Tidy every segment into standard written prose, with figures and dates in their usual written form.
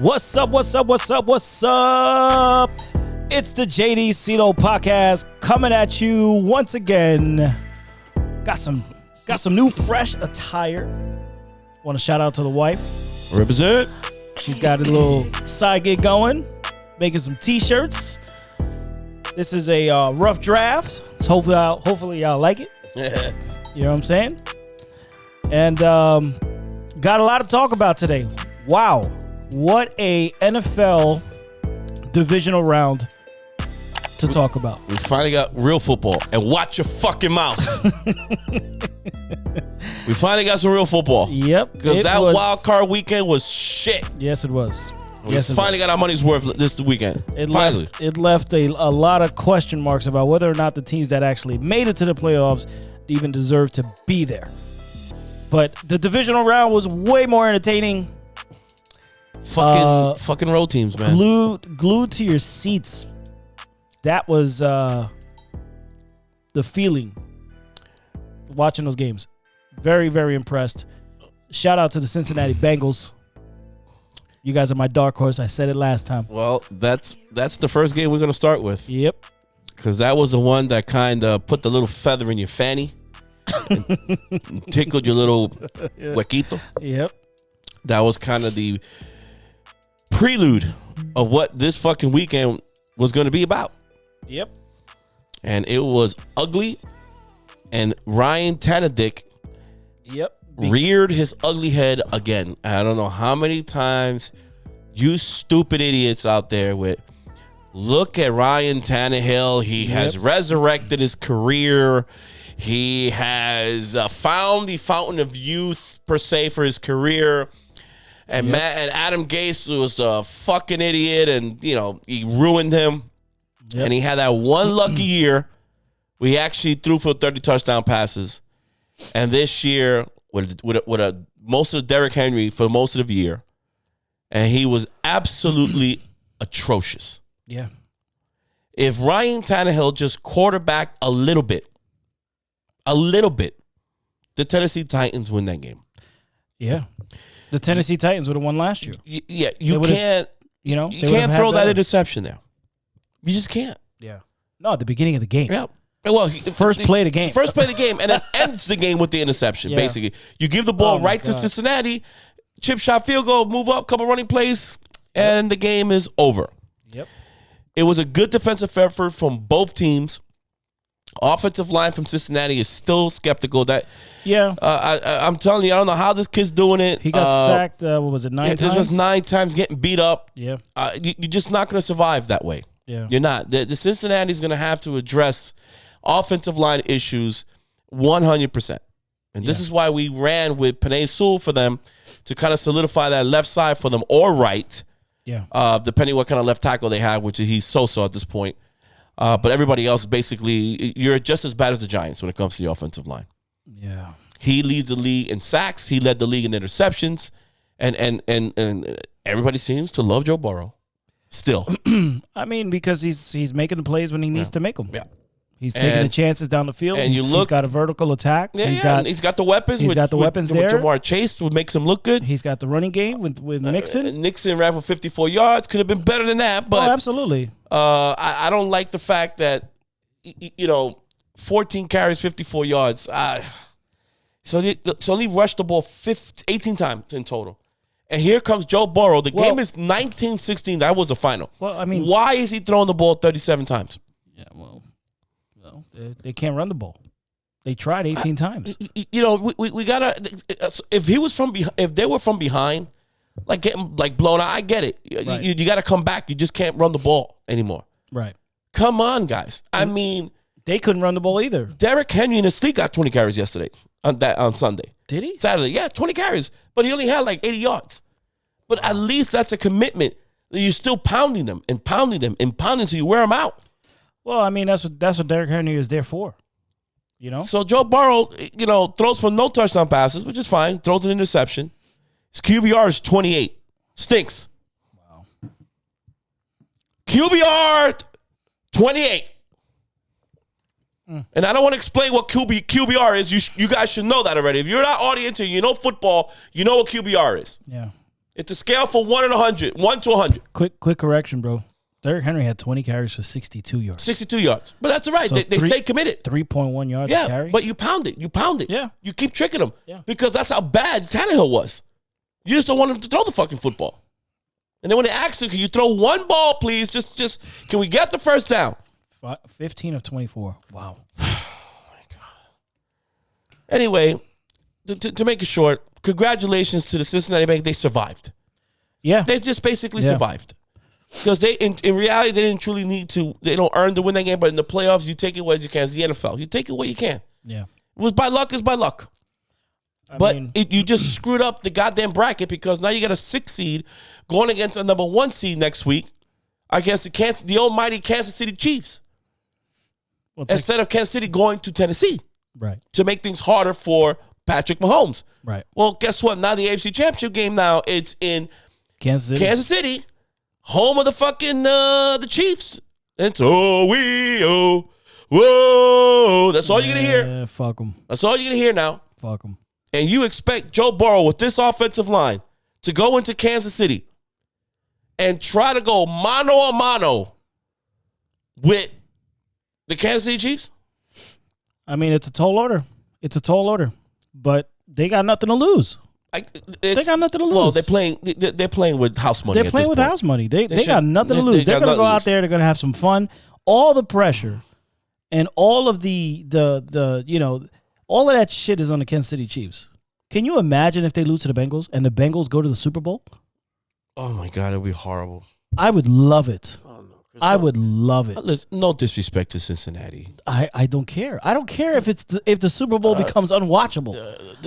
What's up? What's up? What's up? What's up? It's the JD CeeLo podcast coming at you once again. Got some new fresh attire. Want to shout out to the wife. Represent. She's got a little side gig going, making some t-shirts. This is a rough draft. So hopefully y'all like it. You know what I'm saying? And got a lot to talk about today. Wow. What a NFL divisional round to talk about. We finally got real football. And watch your fucking mouth. We finally got some real football. Yep. Because that wild card weekend was shit. Yes, it was. We finally got our money's worth this weekend. It left a lot of question marks about whether or not the teams that actually made it to the playoffs even deserve to be there. But the divisional round was way more entertaining. Fucking road teams, man. Glued to your seats. That was the feeling watching those games. Very, very impressed. Shout out to the Cincinnati Bengals. You guys are my dark horse. I said it last time. Well, that's the first game we're going to start with. Yep. Because that was the one that kind of put the little feather in your fanny and tickled your little huequito. Yep. That was kind of the prelude of what this fucking weekend was going to be about. Yep. And it was ugly. And Ryan Tannehill reared his ugly head again. I don't know how many times you stupid idiots out there with, look at Ryan Tannehill. He has resurrected his career. He has found the fountain of youth, per se, for his career. And Adam Gase was a fucking idiot, and he ruined him. Yep. And he had that one lucky year where he actually threw for 30 touchdown passes. And this year, with most of Derrick Henry for most of the year, and he was absolutely atrocious. Yeah. If Ryan Tannehill just quarterbacked a little bit, the Tennessee Titans win that game. Yeah. The Tennessee Titans would have won last year. Yeah, you can't throw that interception there. You just can't. Yeah. No, at the beginning of the game. Yeah. Well, first play of the game. First play of the game, and then ends the game with the interception, basically. You give the ball to Cincinnati, chip shot, field goal, move up, couple running plays, and the game is over. Yep. It was a good defensive effort from both teams. Offensive line from Cincinnati is still skeptical. I'm telling you, I don't know how this kid's doing it. He got sacked, 9 times? Just 9 times, getting beat up. Yeah. You're just not going to survive that way. Yeah. You're not. The Cincinnati's going to have to address offensive line issues 100%. And this is why we ran with Penei Sewell for them to kind of solidify that left side for them, or right. Yeah. Depending what kind of left tackle they have, which he's so-so at this point. But everybody else, basically, you're just as bad as the Giants when it comes to the offensive line. Yeah. He leads the league in sacks. He led the league in interceptions. And everybody seems to love Joe Burrow still. I mean, because he's making the plays when he needs to make them. Yeah. He's taking the chances down the field. And he's got a vertical attack. Yeah, he's got the weapons. He's got the weapons there. Jamar Chase would make him look good. He's got the running game with Nixon. Nixon ran for 54 yards. Could have been better than that. But absolutely. I don't like the fact that, 14 carries, 54 yards. So he rushed the ball 18 times in total. And here comes Joe Burrow. The game is 19-16. That was the final. Well, I mean, why is he throwing the ball 37 times? Yeah, well, they can't run the ball. They tried 18 times. We gotta. If they were from behind, like getting blown out, I get it. Right. You got to come back. You just can't run the ball anymore. Right. Come on, guys. I mean, they couldn't run the ball either. Derrick Henry in his sleep got 20 carries yesterday on Sunday. Did he? Saturday, yeah, 20 carries, but he only had 80 yards. But at least that's a commitment that you're still pounding them and pounding them and pounding till you wear them out. Well, I mean, that's what Derrick Henry is there for. So Joe Burrow, throws for no touchdown passes, which is fine. Throws an interception. His QBR is 28. Stinks. Wow. QBR 28. And I don't want to explain what QBR is. You guys should know that already. If you're not audience and you know football, you know what QBR is. Yeah. It's a scale from 1 to 100. 1 to 100. Quick correction, bro. Derrick Henry had 20 carries for 62 yards. 62 yards. But that's all right. So they stay committed. 3.1 yards a carry. But you pound it. Yeah. You keep tricking them. Yeah. Because that's how bad Tannehill was. You just don't want him to throw the fucking football. And then when they ask him, can you throw one ball, please? Just can we get the first down? 15 of 24. Wow. Oh, my God. Anyway, to make it short, congratulations to the Cincinnati Bengals. They survived. Yeah. They just basically survived. Because they, in reality, they didn't truly need to. They don't earn to win that game, but in the playoffs, you take it what you can. It's the NFL. You take it what you can. Yeah. It was by luck, it's by luck. You just screwed up the goddamn bracket because now you got a 6 seed going against a number 1 seed next week against the almighty Kansas City Chiefs. Instead of Kansas City going to Tennessee. Right. To make things harder for Patrick Mahomes. Right. Well, guess what? Now the AFC Championship game now, it's in Kansas City. Home of the fucking the Chiefs. It's whoa. That's all you're going to hear. Yeah, fuck them. That's all you're going to hear now. Fuck them. And you expect Joe Burrow with this offensive line to go into Kansas City and try to go mano a mano with the Kansas City Chiefs? I mean, it's a tall order. But they got nothing to lose. They got nothing to lose. Well, they're playing with house money. They're playing with house money. They got nothing to lose. They're going to go out there. They're going to have some fun. All the pressure and all of the all of that shit is on the Kansas City Chiefs. Can you imagine if they lose to the Bengals and the Bengals go to the Super Bowl? Oh my God, it would be horrible. I would love it. I would love it. No disrespect to Cincinnati. I don't care. I don't care if the Super Bowl becomes unwatchable.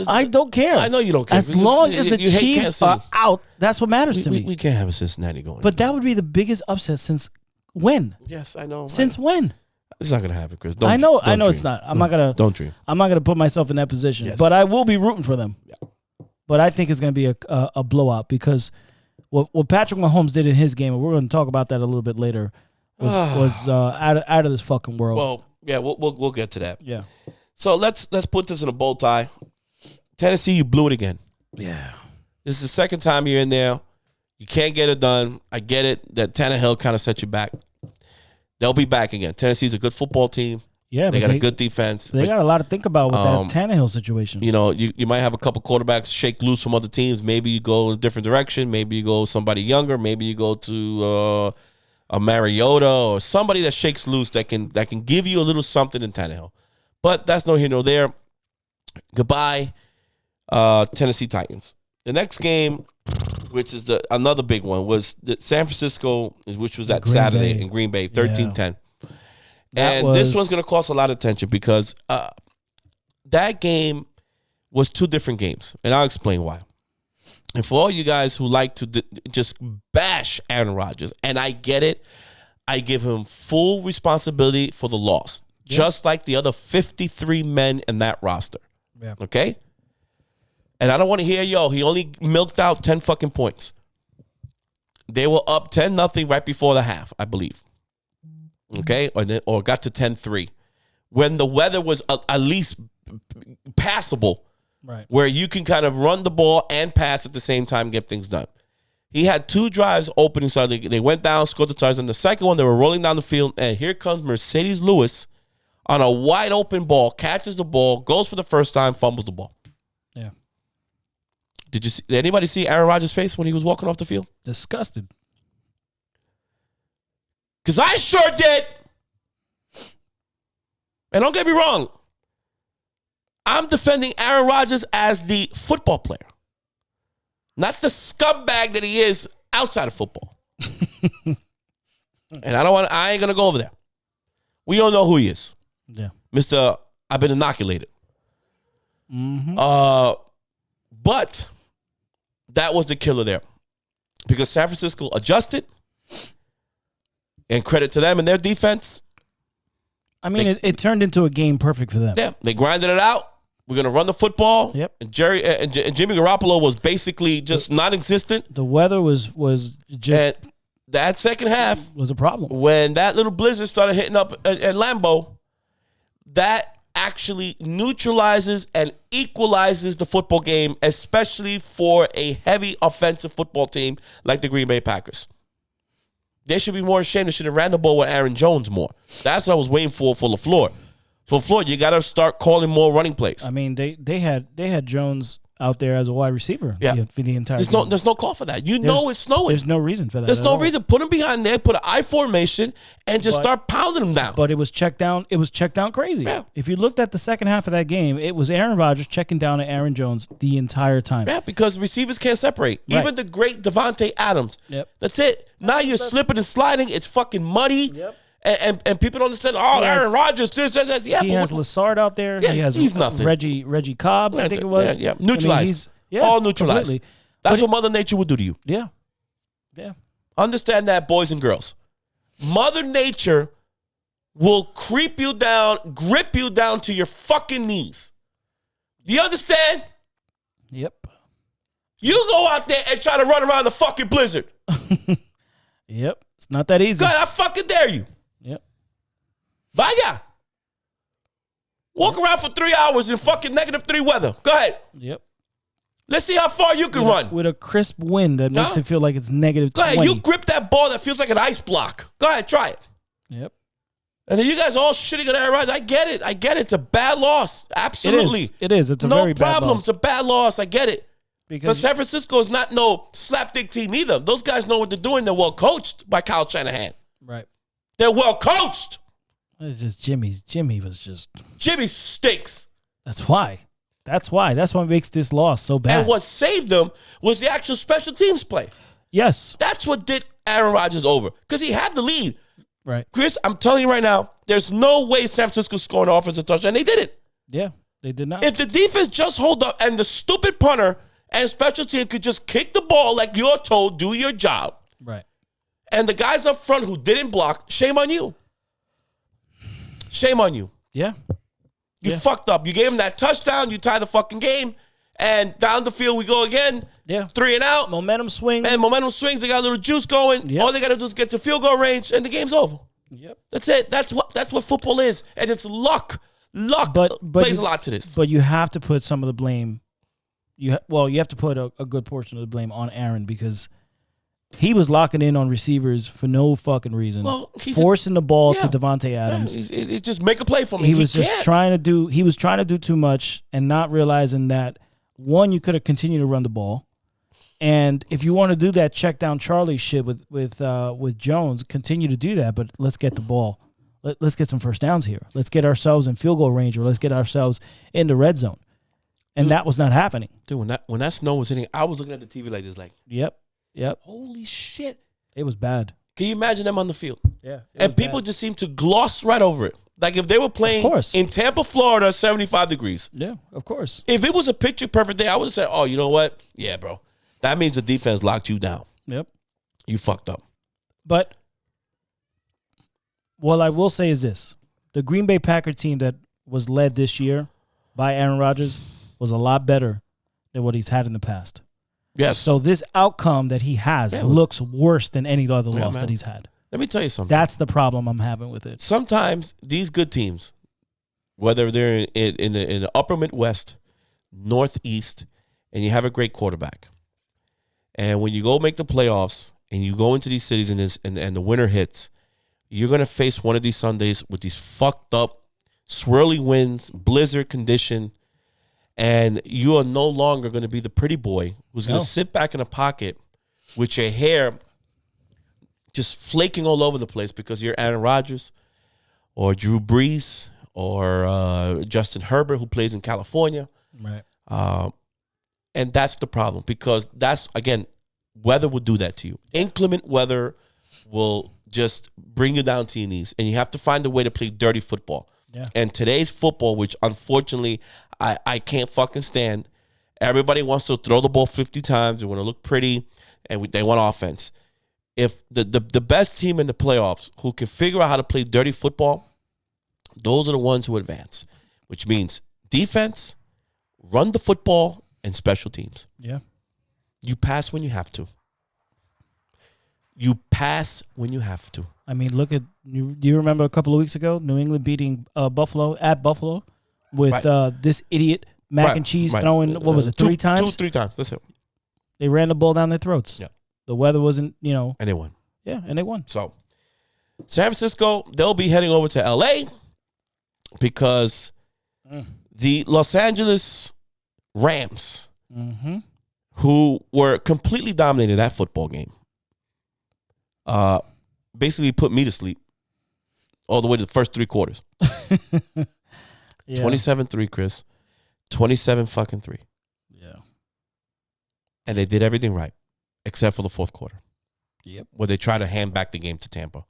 I don't care. I know you don't care. As long as the Chiefs are out, that's what matters to me. We can't have a Cincinnati going. But that would be the biggest upset since when? Yes, I know. Since when? It's not gonna happen, Chris. I know it's not. I'm not gonna. Don't dream. I'm not gonna put myself in that position. Yes. But I will be rooting for them. Yeah. But I think it's gonna be a blowout because what Patrick Mahomes did in his game, and we're gonna talk about that a little bit later, was out of this fucking world. Well, yeah, we'll get to that. Yeah. So let's put this in a bow tie. Tennessee, you blew it again. Yeah. This is the second time you're in there. You can't get it done. I get it that Tannehill kind of set you back. They'll be back again. Tennessee's a good football team. Yeah, they got a good defense. They got a lot to think about with that Tannehill situation. You know, you might have a couple quarterbacks shake loose from other teams. Maybe you go in a different direction. Maybe you go somebody younger. Maybe you go to a Mariota or somebody that shakes loose that can give you a little something in Tannehill. But that's no here nor there. Goodbye, Tennessee Titans. The next game, which is another big one, was the San Francisco, which was that Saturday in Green Bay, 13-10. And this one's going to cause a lot of attention because that game was 2 different games. And I'll explain why. And for all you guys who like to just bash Aaron Rodgers, and I get it, I give him full responsibility for the loss, just like the other 53 men in that roster. Yeah. Okay? And I don't want to hear, he only milked out 10 fucking points. They were up 10-0 right before the half, I believe. Okay? Or got to 10-3. When the weather was at least passable, right, where you can kind of run the ball and pass at the same time, get things done. He had 2 drives opening, so they went down, scored the touchdown. The second one, they were rolling down the field, and here comes Mercedes Lewis on a wide open ball, catches the ball, goes for the first time, fumbles the ball. Yeah. Did anybody see Aaron Rodgers' face when he was walking off the field? Disgusted. Because I sure did. And don't get me wrong. I'm defending Aaron Rodgers as the football player, not the scumbag that he is outside of football. And I ain't gonna go over there. We all know who he is. Yeah, Mr. I've been inoculated. Mm-hmm. But that was the killer there, because San Francisco adjusted, and credit to them and their defense. I mean, it turned into a game perfect for them. Yeah, they grinded it out. We're going to run the football. Yep. And Jimmy Garoppolo was basically just non-existent. The weather was just... And that second half... was a problem. When that little blizzard started hitting up at Lambeau, that actually neutralizes and equalizes the football game, especially for a heavy offensive football team like the Green Bay Packers. They should be more ashamed. They should have ran the ball with Aaron Jones more. That's what I was waiting for LaFleur. So LaFleur, you got to start calling more running plays. I mean, they had Jones out there as a wide receiver for the entire game. There's no call for that. It's snowing. There's no reason for that. There's no reason. Put him behind there, put an I formation, and just start pounding him down. But it was checked down. It was checked down crazy. Yeah. If you looked at the second half of that game, it was Aaron Rodgers checking down at Aaron Jones the entire time. Yeah, because receivers can't separate. Right. Even the great Devontae Adams. Yep. That's it. Now you're slipping and sliding. It's fucking muddy. Yep. And people don't understand. Aaron Rodgers. This. Yeah. He has Lazard out there. Yeah, he has he's nothing. Reggie Cobb. I think it was. Yeah. Neutralized. All neutralized. Completely. That's what Mother Nature would do to you. Yeah. Yeah. Understand that, boys and girls. Mother Nature will creep you down, grip you down to your fucking knees. Do you understand? Yep. You go out there and try to run around the fucking blizzard. Yep. It's not that easy. God, I fucking dare you. Yep. Vaya. Walk around for 3 hours in fucking -3 weather. Go ahead. Yep. Let's see how far you can run. With a crisp wind that makes it feel like it's -20. Go ahead. You grip that ball that feels like an ice block. Go ahead. Try it. Yep. And then you guys all shitting on Aaron Rodgers. I get it. It's a bad loss. Absolutely. It is. It's a very bad loss. No problem. It's a bad loss. I get it. But San Francisco is not no slapdick team either. Those guys know what they're doing. They're well coached by Kyle Shanahan. Right. They're well coached. It's just Jimmy was just. Jimmy stinks. That's why. That's what makes this loss so bad. And what saved them was the actual special teams play. Yes. That's what did Aaron Rodgers over. Because he had the lead. Right. Chris, I'm telling you right now, there's no way San Francisco scored an offensive touchdown. And they did it. Yeah, they did not. If the defense just hold up and the stupid punter and special team could just kick the ball like you're told, do your job. Right. And the guys up front who didn't block, shame on you. Shame on you. Yeah. You fucked up. You gave him that touchdown. You tie the fucking game. And down the field we go again. Yeah. 3 and out. Momentum swing. And momentum swings. They got a little juice going. Yep. All they got to do is get to field goal range, and the game's over. Yep. That's it. That's what football is. And it's luck. Luck plays a lot to this. But you have to put some of the blame. You have to put a good portion of the blame on Aaron because he was locking in on receivers for no fucking reason. Well, forcing the ball to Devontae Adams. Yeah, he's just make a play for me. He was trying to do too much and not realizing that one, you could have continued to run the ball. And if you want to do that check down Charlie shit with Jones, continue to do that, but let's get the ball. Let's get some first downs here. Let's get ourselves in field goal range or let's get ourselves in the red zone. And that was not happening. Dude, when that snow was hitting, I was looking at the TV like this, like, Yep. Holy shit. It was bad. Can you imagine them on the field? Yeah. And people just seem to gloss right over it. Like if they were playing in Tampa, Florida, 75 degrees. Yeah, of course. If it was a picture perfect day, I would have said, oh, you know what? Yeah, bro. That means the defense locked you down. Yep. You fucked up. But what I will say is this. The Green Bay Packer team that was led this year by Aaron Rodgers was a lot better than what he's had in the past. Yes. So this outcome that he has looks worse than any other loss that he's had. Let me tell you something. That's the problem I'm having with it. Sometimes these good teams, whether they're in the upper Midwest, Northeast, and you have a great quarterback, and when you go make the playoffs and you go into these cities and the winter hits, you're going to face one of these Sundays with these fucked up, swirly winds, blizzard condition, and you are no longer going to be the pretty boy who's going to sit back in a pocket with your hair just flaking all over the place because you're Aaron Rodgers or Drew Brees or Justin Herbert who plays in California. Right. And that's the problem because that's, again, weather will do that to you. Inclement weather will just bring you down to your knees, and you have to find a way to play dirty football. Yeah. And today's football, which unfortunately I can't fucking stand, everybody wants to throw the ball 50 times. They want to look pretty, and they want offense. If the best team in the playoffs who can figure out how to play dirty football, those are the ones who advance, which means defense, run the football, and special teams. Yeah. You pass when you have to. You pass when you have to. I mean, look at, do you remember a couple of weeks ago, New England beating Buffalo at Buffalo with this idiot mac and cheese throwing, what was it, three times? 3 times. That's it. They ran the ball down their throats. Yeah. The weather wasn't, And they won. Yeah, and they won. So, San Francisco, they'll be heading over to L.A. because the Los Angeles Rams, who were completely dominated that football game, basically put me to sleep all the way to the first 3 quarters. 27-3, Chris. 27-3. Yeah. And they did everything right, except for the fourth quarter. Yep. Where they tried to hand back the game to Tampa.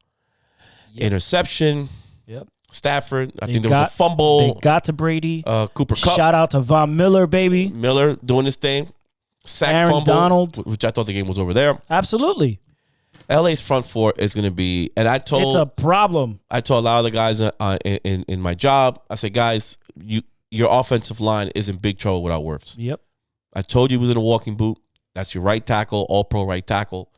Yep. Interception. Yep. Stafford. I think there was a fumble. They got to Brady. Cooper Kupp. Shout out to Von Miller, baby. Miller doing his thing. Sack Aaron fumble, Donald. which I thought the game was over there. Absolutely. LA's front four is going to be, and it's a problem. I told a lot of the guys in my job, I said, guys, your offensive line is in big trouble without Wirfs. Yep. I told you he was in a walking boot. That's your right tackle, all-pro right tackle.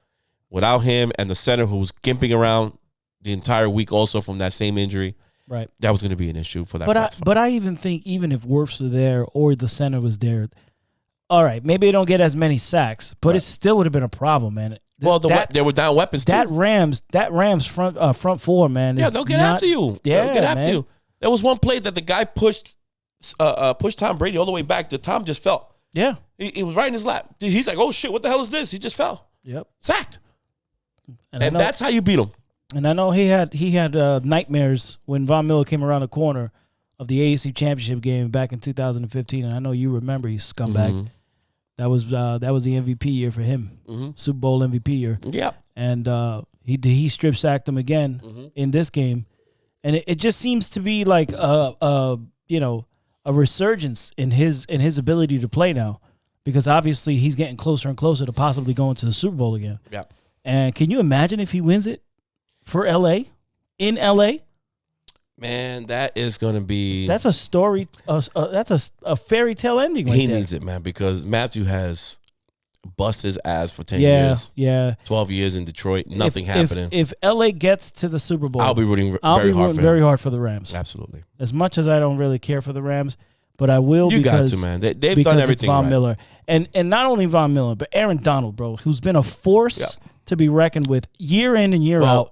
Without him and the center who was gimping around the entire week also from that same injury, right, that was going to be an issue for that. But I even think even if Wirfs were there or the center was there, all right, maybe they don't get as many sacks, but it still would have been a problem, man. Well, they were down weapons too. That Rams front four, man. They'll get after you. Yeah, they'll get after man. you. There was one play that the guy pushed Tom Brady all the way back. Tom just fell. Yeah, he was right in his lap. He's like, "Oh shit, what the hell is this?" He just fell. Yep, sacked. And that's how you beat him. And I know he had nightmares when Von Miller came around the corner of the AFC Championship game back in 2015. And I know you remember, he's scumbag. Mm-hmm. That was the MVP year for him, Super Bowl MVP year. Yep. And he strip sacked him again in this game, and it just seems to be like a resurgence in his ability to play now, because obviously he's getting closer and closer to possibly going to the Super Bowl again. Yeah. And can you imagine if he wins it for LA, in LA? Man, that is going to be... That's a story. That's a fairy tale ending right He there. needs it, man, because Matthew has bust his ass for 10 years. Yeah. 12 years in Detroit, nothing happening. If LA gets to the Super Bowl, I'll be rooting very hard for the Rams. Absolutely. As much as I don't really care for the Rams, but I will because... You got to, man. They've done everything Von right. Miller. And not only Von Miller, but Aaron Donald, bro, who's been a force to be reckoned with year in and year out.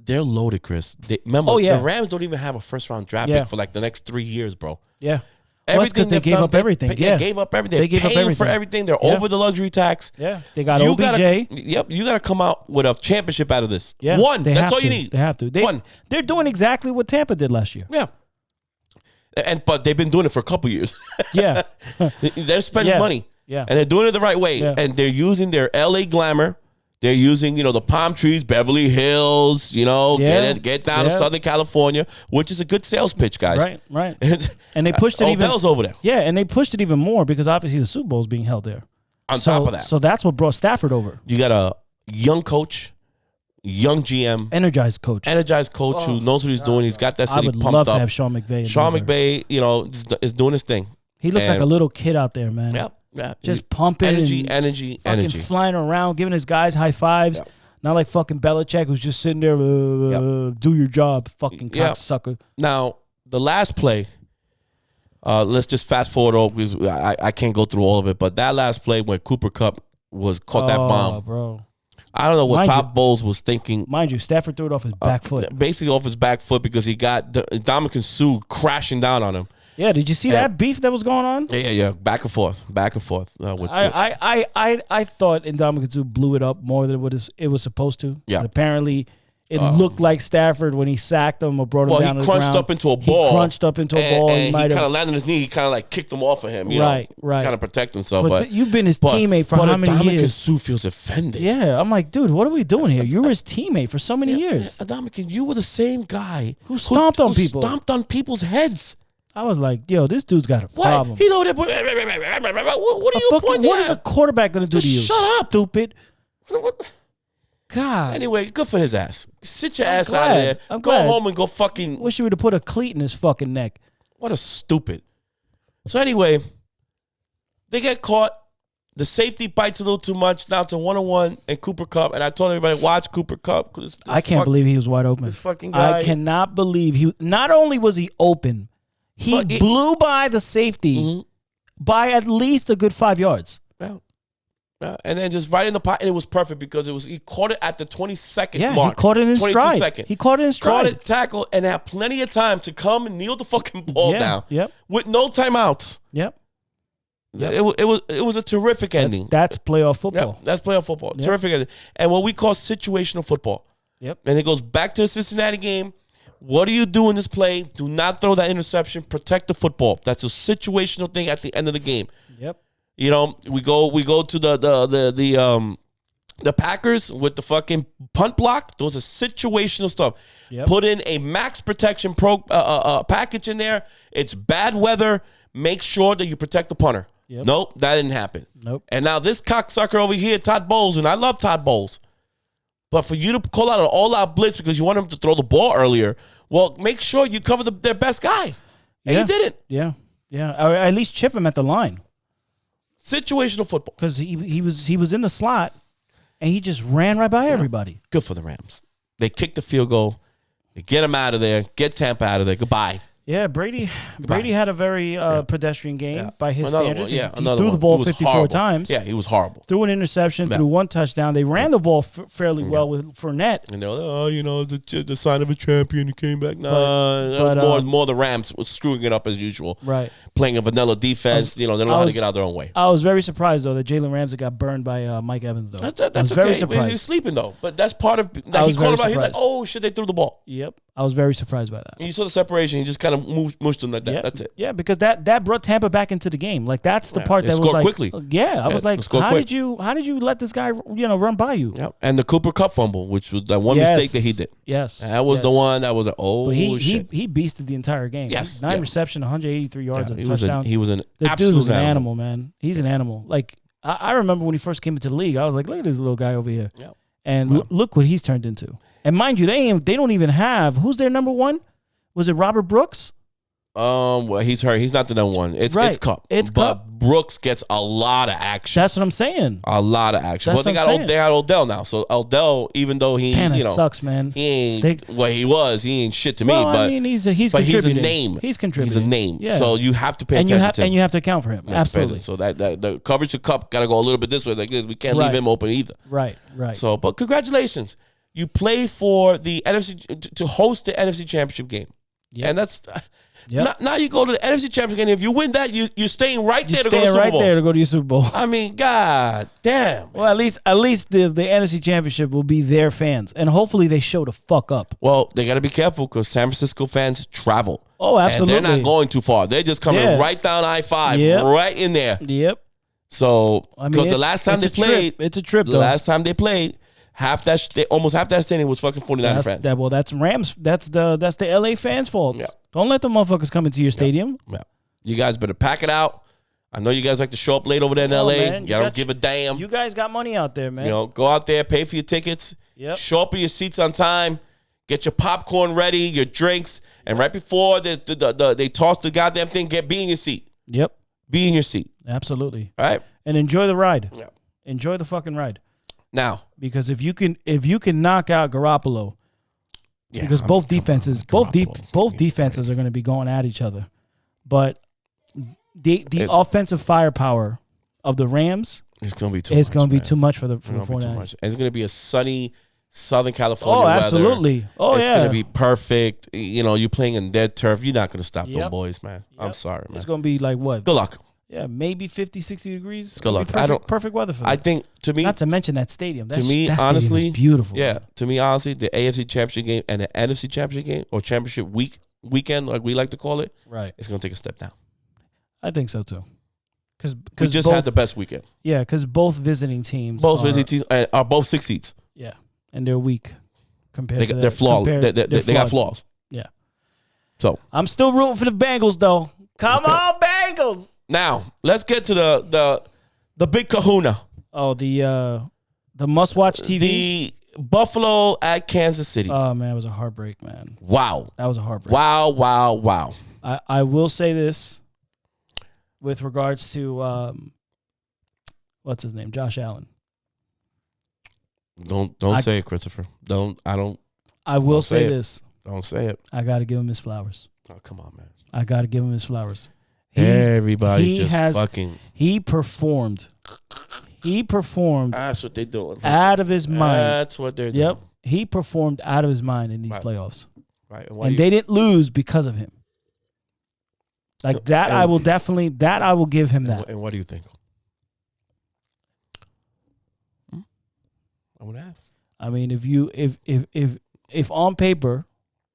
They're loaded, Chris. Remember, the Rams don't even have a first-round draft pick for like the next 3 years, bro. Yeah. That's because they gave up everything. They gave up everything. They gave up everything for everything. They're over the luxury tax. Yeah. They got OBJ. You got to come out with a championship out of this. Yeah. One. That's all you need. They have to. They're doing exactly what Tampa did last year. Yeah. But they've been doing it for a couple years. Yeah. They're spending money. Yeah. And they're doing it the right way. Yeah. And they're using their LA glamour. They're using, the palm trees, Beverly Hills, get down to Southern California, which is a good sales pitch, guys. Right. And they pushed it even. Odell's over there. Yeah, and they pushed it even more because obviously the Super Bowl is being held there. On top of that. So that's what brought Stafford over. You got a young coach, young GM. Energized coach who knows what he's doing. He's got that city pumped up. I would love to have Sean McVay. Sean McVay, is doing his thing. He looks like a little kid out there, man. Yep. Yeah, just pumping energy, flying around, giving his guys high fives. Yep. Not like fucking Belichick, who's just sitting there, do your job, fucking cocksucker. Now, the last play, let's just fast forward over because I can't go through all of it, but that last play when Cooper Kupp caught that bomb. Bro. I don't know what Todd Bowles was thinking. Mind you, Stafford threw it off his back foot. Basically off his back foot because he got Ndamukong Suh crashing down on him. Yeah, did you see that beef that was going on? Yeah. Back and forth. I thought Ndamukong Suh blew it up more than what it was supposed to. Yeah. But apparently, it looked like Stafford when he sacked him or brought him down to the ground. He crunched up into a ball. He crunched up into a ball. And he kind of landed on his knee. He kind of like kicked him off of him. Right. Kind of protect himself. But you've been his teammate for how many years? Ndamukong Suh feels offended. Yeah. I'm like, dude, what are we doing here? You were his teammate for so many years. Ndamukong, you were the same guy who stomped on people. Stomped on people's heads. I was like, yo, this dude's got a problem. He's over there. What are you pointing What is a quarterback going to do to you? Shut up. Stupid. God. Anyway, good for his ass. Sit your ass out of there. Go home and go fucking... Wish you would have put a cleat in his fucking neck. What a stupid. So anyway, they get caught. The safety bites a little too much. Now to 1-on-1 and Cooper Kupp. And I told everybody, watch Cooper Kupp. I can't believe he was wide open. This fucking guy. I cannot believe he... Not only was he open... He blew by the safety by at least a good 5 yards. Yeah. And then just right in the pot, and it was perfect because he caught it at the 22nd mark. Yeah, he caught it in stride. Second. He caught it in stride. Caught it, tackle, and had plenty of time to come and kneel the fucking ball down. Yep. With no timeouts. Yep. It was a terrific ending. That's playoff football. Yep, that's playoff football. Yep. Terrific ending. And what we call situational football. Yep. And it goes back to the Cincinnati game. What do you do in this play? Do not throw that interception. Protect the football. That's a situational thing at the end of the game. Yep. You know, we go to the Packers with the fucking punt block. Those are situational stuff. Yep. Put in a max protection package in there. It's bad weather. Make sure that you protect the punter. Yep. Nope, that didn't happen. Nope. And now this cocksucker over here, Todd Bowles, and I love Todd Bowles, but for you to call out an all-out blitz because you want him to throw the ball earlier, well, make sure you cover their best guy. And you didn't. Yeah. Or at least chip him at the line. Situational football. Because he was in the slot, and he just ran right by everybody. Good for the Rams. They kicked the field goal. They get him out of there. Get Tampa out of there. Goodbye. Yeah, Brady had a very pedestrian game by his standards. He threw the ball 54 times. Yeah, he was horrible. Threw an interception, threw one touchdown. They ran the ball fairly well with Fournette. And they were the sign of a champion. He came back. That was more the Rams was screwing it up as usual. Right. Playing a vanilla defense. They don't know how to get out their own way. I was very surprised, though, that Jalen Ramsey got burned by Mike Evans, though. That's okay. Very surprised. He's sleeping, though. But that's part of he called about. He's like, oh, shit, they threw the ball. Yep. I was very surprised by that. And you saw the separation. He just kind of mushed him like that. Yeah. That's it. Yeah, because that brought Tampa back into the game. Like that's the part that was like quickly. I was like, how did you let this guy run by you? Yep. And the Cooper Kupp fumble, which was that one mistake that he did. Yes. That was the one that was shit. He beasted the entire game. Yes. 9 reception, 183 yards, and a touchdown. He was an the absolute dude was an animal, man. He's an animal. Like I remember when he first came into the league, I was like, look at this little guy over here. Yep. And look what he's turned into. And mind you, they don't even have who's their number one? Was it Robert Brooks? Well, he's hurt. He's not the number one. It's Kupp. But Brooks gets a lot of action. That's what I'm saying. A lot of action. They got Odell now. So Odell, even though he sucks, man. He ain't he ain't shit to me. But I mean, he's contributing. He's a name. He's contributing. He's a name. Yeah. So you have to pay attention to him. And you have to account for him. Absolutely. So that the coverage to Kupp got to go a little bit this way like this. We can't leave him open either. Right. So, but congratulations. You play for the NFC to host the NFC Championship game. Yep. And that's now you go to the NFC Championship game. If you win that, you're staying right there to go to the Super Bowl. There to go to your Super Bowl. I mean, god damn. Well, at least the NFC Championship will be their fans, and hopefully they show the fuck up. Well, they got to be careful because San Francisco fans travel. Oh, absolutely. And they're not going too far. They're just coming right down I-5, right in there. Yep. So, because the last time they played, it's a trip. The last time they played. Almost half that stadium was fucking 49 fans. That's Rams. That's the LA fans' fault. Yeah. Don't let the motherfuckers come into your stadium. Yeah. You guys better pack it out. I know you guys like to show up late over there in LA. Man, you don't give a damn. You guys got money out there, man. Go out there, pay for your tickets. Yep. Show up in your seats on time. Get your popcorn ready, your drinks, and right before they toss the goddamn thing, be in your seat. Yep. Be in your seat. Absolutely. All right. And enjoy the ride. Yeah. Enjoy the fucking ride. Now, because if you can knock out Garoppolo, because both defenses are going to be going at each other, but the offensive firepower of the Rams is going to be too much for the 49ers. It's going to be a sunny Southern California weather. Oh, absolutely. Oh, it's going to be perfect. You're playing in dead turf. You're not going to stop them boys, man. Yep. I'm sorry, man. It's going to be like what? Good luck. Yeah, maybe 50, 60 degrees. Good luck. Perfect weather for them. I think, to me... Not to mention that stadium. That honestly... is beautiful. Yeah, to me, honestly, the AFC Championship game and the NFC Championship game, or Championship weekend, like we like to call it, right, it's going to take a step down. I think so, too. Because we just had the best weekend. Yeah, because both visiting teams are both 6 seats. Yeah, and they're weak compared to they're flawed. They got flaws. Yeah. So I'm still rooting for the Bengals, though. Come on, Bengals! Now let's get to the big kahuna. Oh, the must-watch TV. The Buffalo at Kansas City. Oh man, it was a heartbreak, man. Wow, that was a heartbreak. Wow. I will say this with regards to what's his name, Josh Allen. Don't say it, Christopher. I will say this. Don't say it. I got to give him his flowers. Oh, come on, man. I got to give him his flowers. He performed. He performed. That's what they're doing. Out of his mind. That's what they're doing. Yep. He performed out of his mind in these playoffs. Right. And they didn't lose because of him. Like that, I will give him that. And what do you think? I would ask. I mean, if on paper,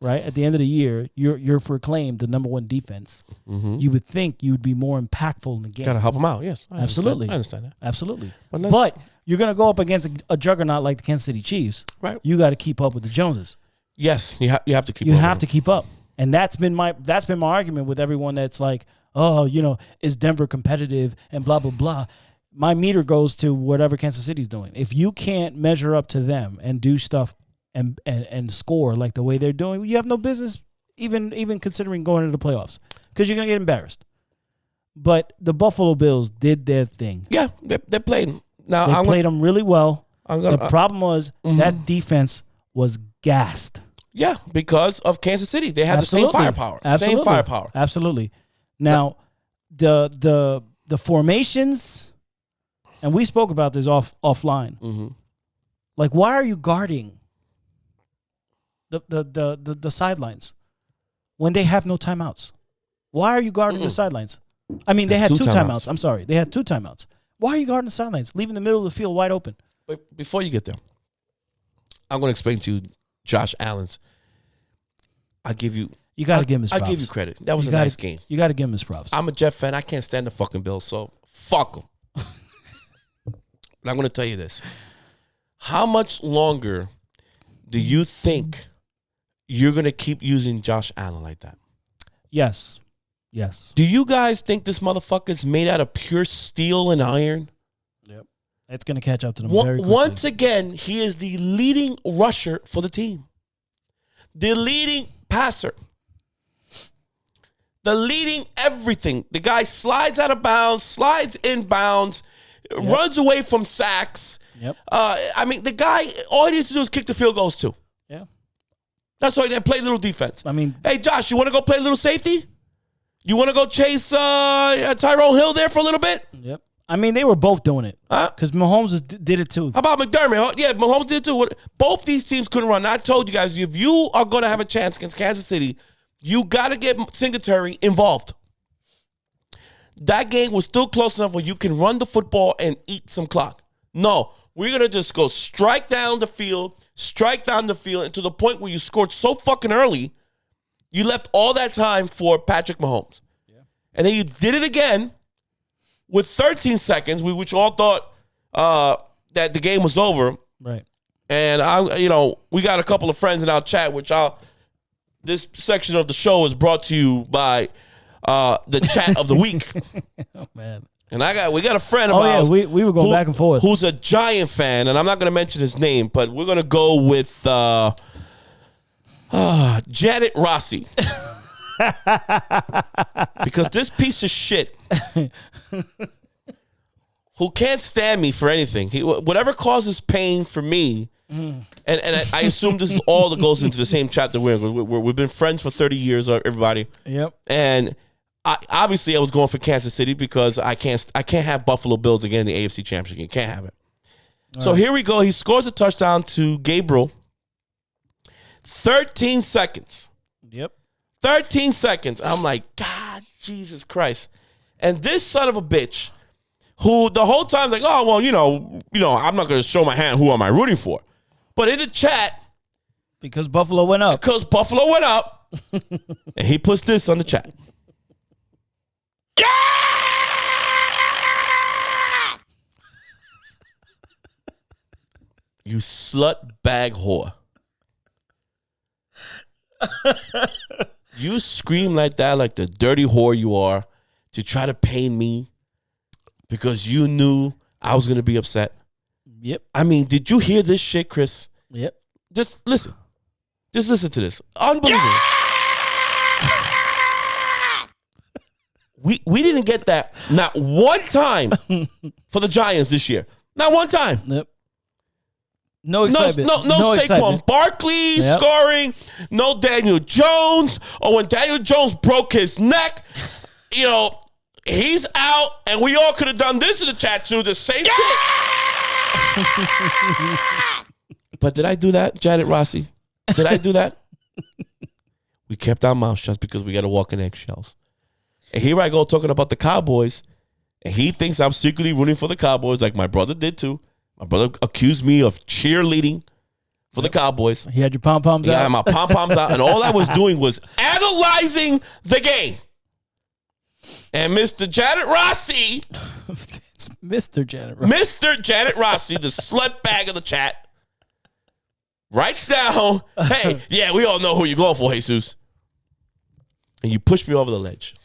right, at the end of the year, you're proclaimed the number one defense, you would think you would be more impactful in the game. Got to help them out, yes. Absolutely. I understand that. Absolutely. But you're going to go up against a juggernaut like the Kansas City Chiefs. Right. You got to keep up with the Joneses. Yes, you have to keep up. You have to keep up. And that's been my argument with everyone that's like, oh, is Denver competitive and blah, blah, blah. My meter goes to whatever Kansas City's doing. If you can't measure up to them and do stuff and score like the way they're doing, you have no business even considering going into the playoffs because you're going to get embarrassed. But the Buffalo Bills did their thing. Yeah, they played. Now they played them really well. The problem was that defense was gassed. Yeah, because of Kansas City. They had the same firepower. Absolutely. Same firepower. Absolutely. Now, the formations, and we spoke about this offline. Like, why are you guarding the sidelines when they have no timeouts? Why are you guarding the sidelines? I mean, they had two timeouts. I'm sorry. They had two timeouts. Why are you guarding the sidelines? Leaving the middle of the field wide open. But before you get there, I'm going to explain to you Josh Allen's. You got to give him his props. I give you credit. That was a nice game. You got to give him his props. I'm a Jet fan. I can't stand the fucking Bills, so fuck them. But I'm going to tell you this. How much longer do you think you're going to keep using Josh Allen like that? Yes. Do you guys think this motherfucker's made out of pure steel and iron? Yep. It's going to catch up to them very quickly. Once again, he is the leading rusher for the team. The leading passer. The leading everything. The guy slides out of bounds, slides in bounds, runs away from sacks. Yep. I mean, the guy, all he needs to do is kick the field goals too. Yeah. That's why they play little defense. I mean, hey, Josh, you want to go play a little safety? You want to go chase Tyrone Hill there for a little bit? Yep. I mean, they were both doing it because Mahomes did it too. How about McDermott? Yeah, Mahomes did it too. Both these teams couldn't run. I told you guys, if you are going to have a chance against Kansas City, you got to get Singletary involved. That game was still close enough where you can run the football and eat some clock. No, we're going to just go strike down the field, and to the point where you scored so fucking early, you left all that time for Patrick Mahomes. Yeah. And then you did it again with 13 seconds, which all thought that the game was over. Right. And we got a couple of friends in our chat, this section of the show is brought to you by the chat of the week. Oh man. And we got a friend of ours. We were going back and forth. Who's a Giant fan, and I'm not going to mention his name, but we're going to go with Janet Rossi. Because this piece of shit who can't stand me for anything, whatever causes pain for me, and I assume this is all that goes into the same chapter we've been friends for 30 years, everybody. Yep. And I was going for Kansas City because I can't have Buffalo Bills again in the AFC Championship game. Can't have it. So here we go. He scores a touchdown to Gabriel. 13 seconds. Yep. 13 seconds. I'm like, God, Jesus Christ. And this son of a bitch, who the whole time like, oh, well, I'm not going to show my hand who am I rooting for. But in the chat. Because Buffalo went up. And he puts this on the chat. Yeah! You slut bag whore. You scream like that, like the dirty whore you are, to try to pain me because you knew I was going to be upset. Yep. I mean, did you hear this shit, Chris? Yep. Just listen. Just listen to this. Unbelievable. Yeah! We didn't get that not one time for the Giants this year. Not one time. Yep. No excitement. No Saquon Barkley scoring. No Daniel Jones. Or when Daniel Jones broke his neck, he's out, and we all could have done this in the chat too. The same shit. But did I do that, Janet Rossi? Did I do that? We kept our mouth shut because we got to walk in eggshells. And here I go talking about the Cowboys, and he thinks I'm secretly rooting for the Cowboys like my brother did too. My brother accused me of cheerleading for the Cowboys. He had your pom-poms out? Yeah, my pom-poms out, and all I was doing was analyzing the game. And Mr. Janet Rossi... It's Mr. Janet Rossi. Mr. Janet Rossi, the slut bag of the chat, writes down, hey, yeah, we all know who you're going for, Jesus. And you push me over the ledge.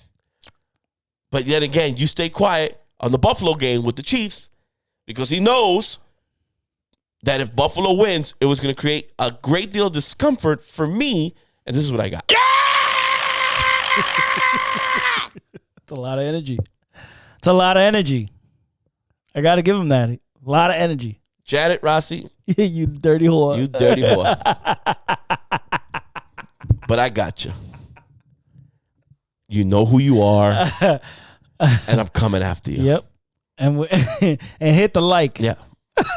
But yet again, you stay quiet on the Buffalo game with the Chiefs because he knows that if Buffalo wins, it was going to create a great deal of discomfort for me, and this is what I got. It's a lot of energy. It's a lot of energy. I got to give him that. A lot of energy. Janet Rossi. You dirty whore. You dirty whore. But I got you. You know who you are, and I'm coming after you. Yep. And and hit the like. Yeah.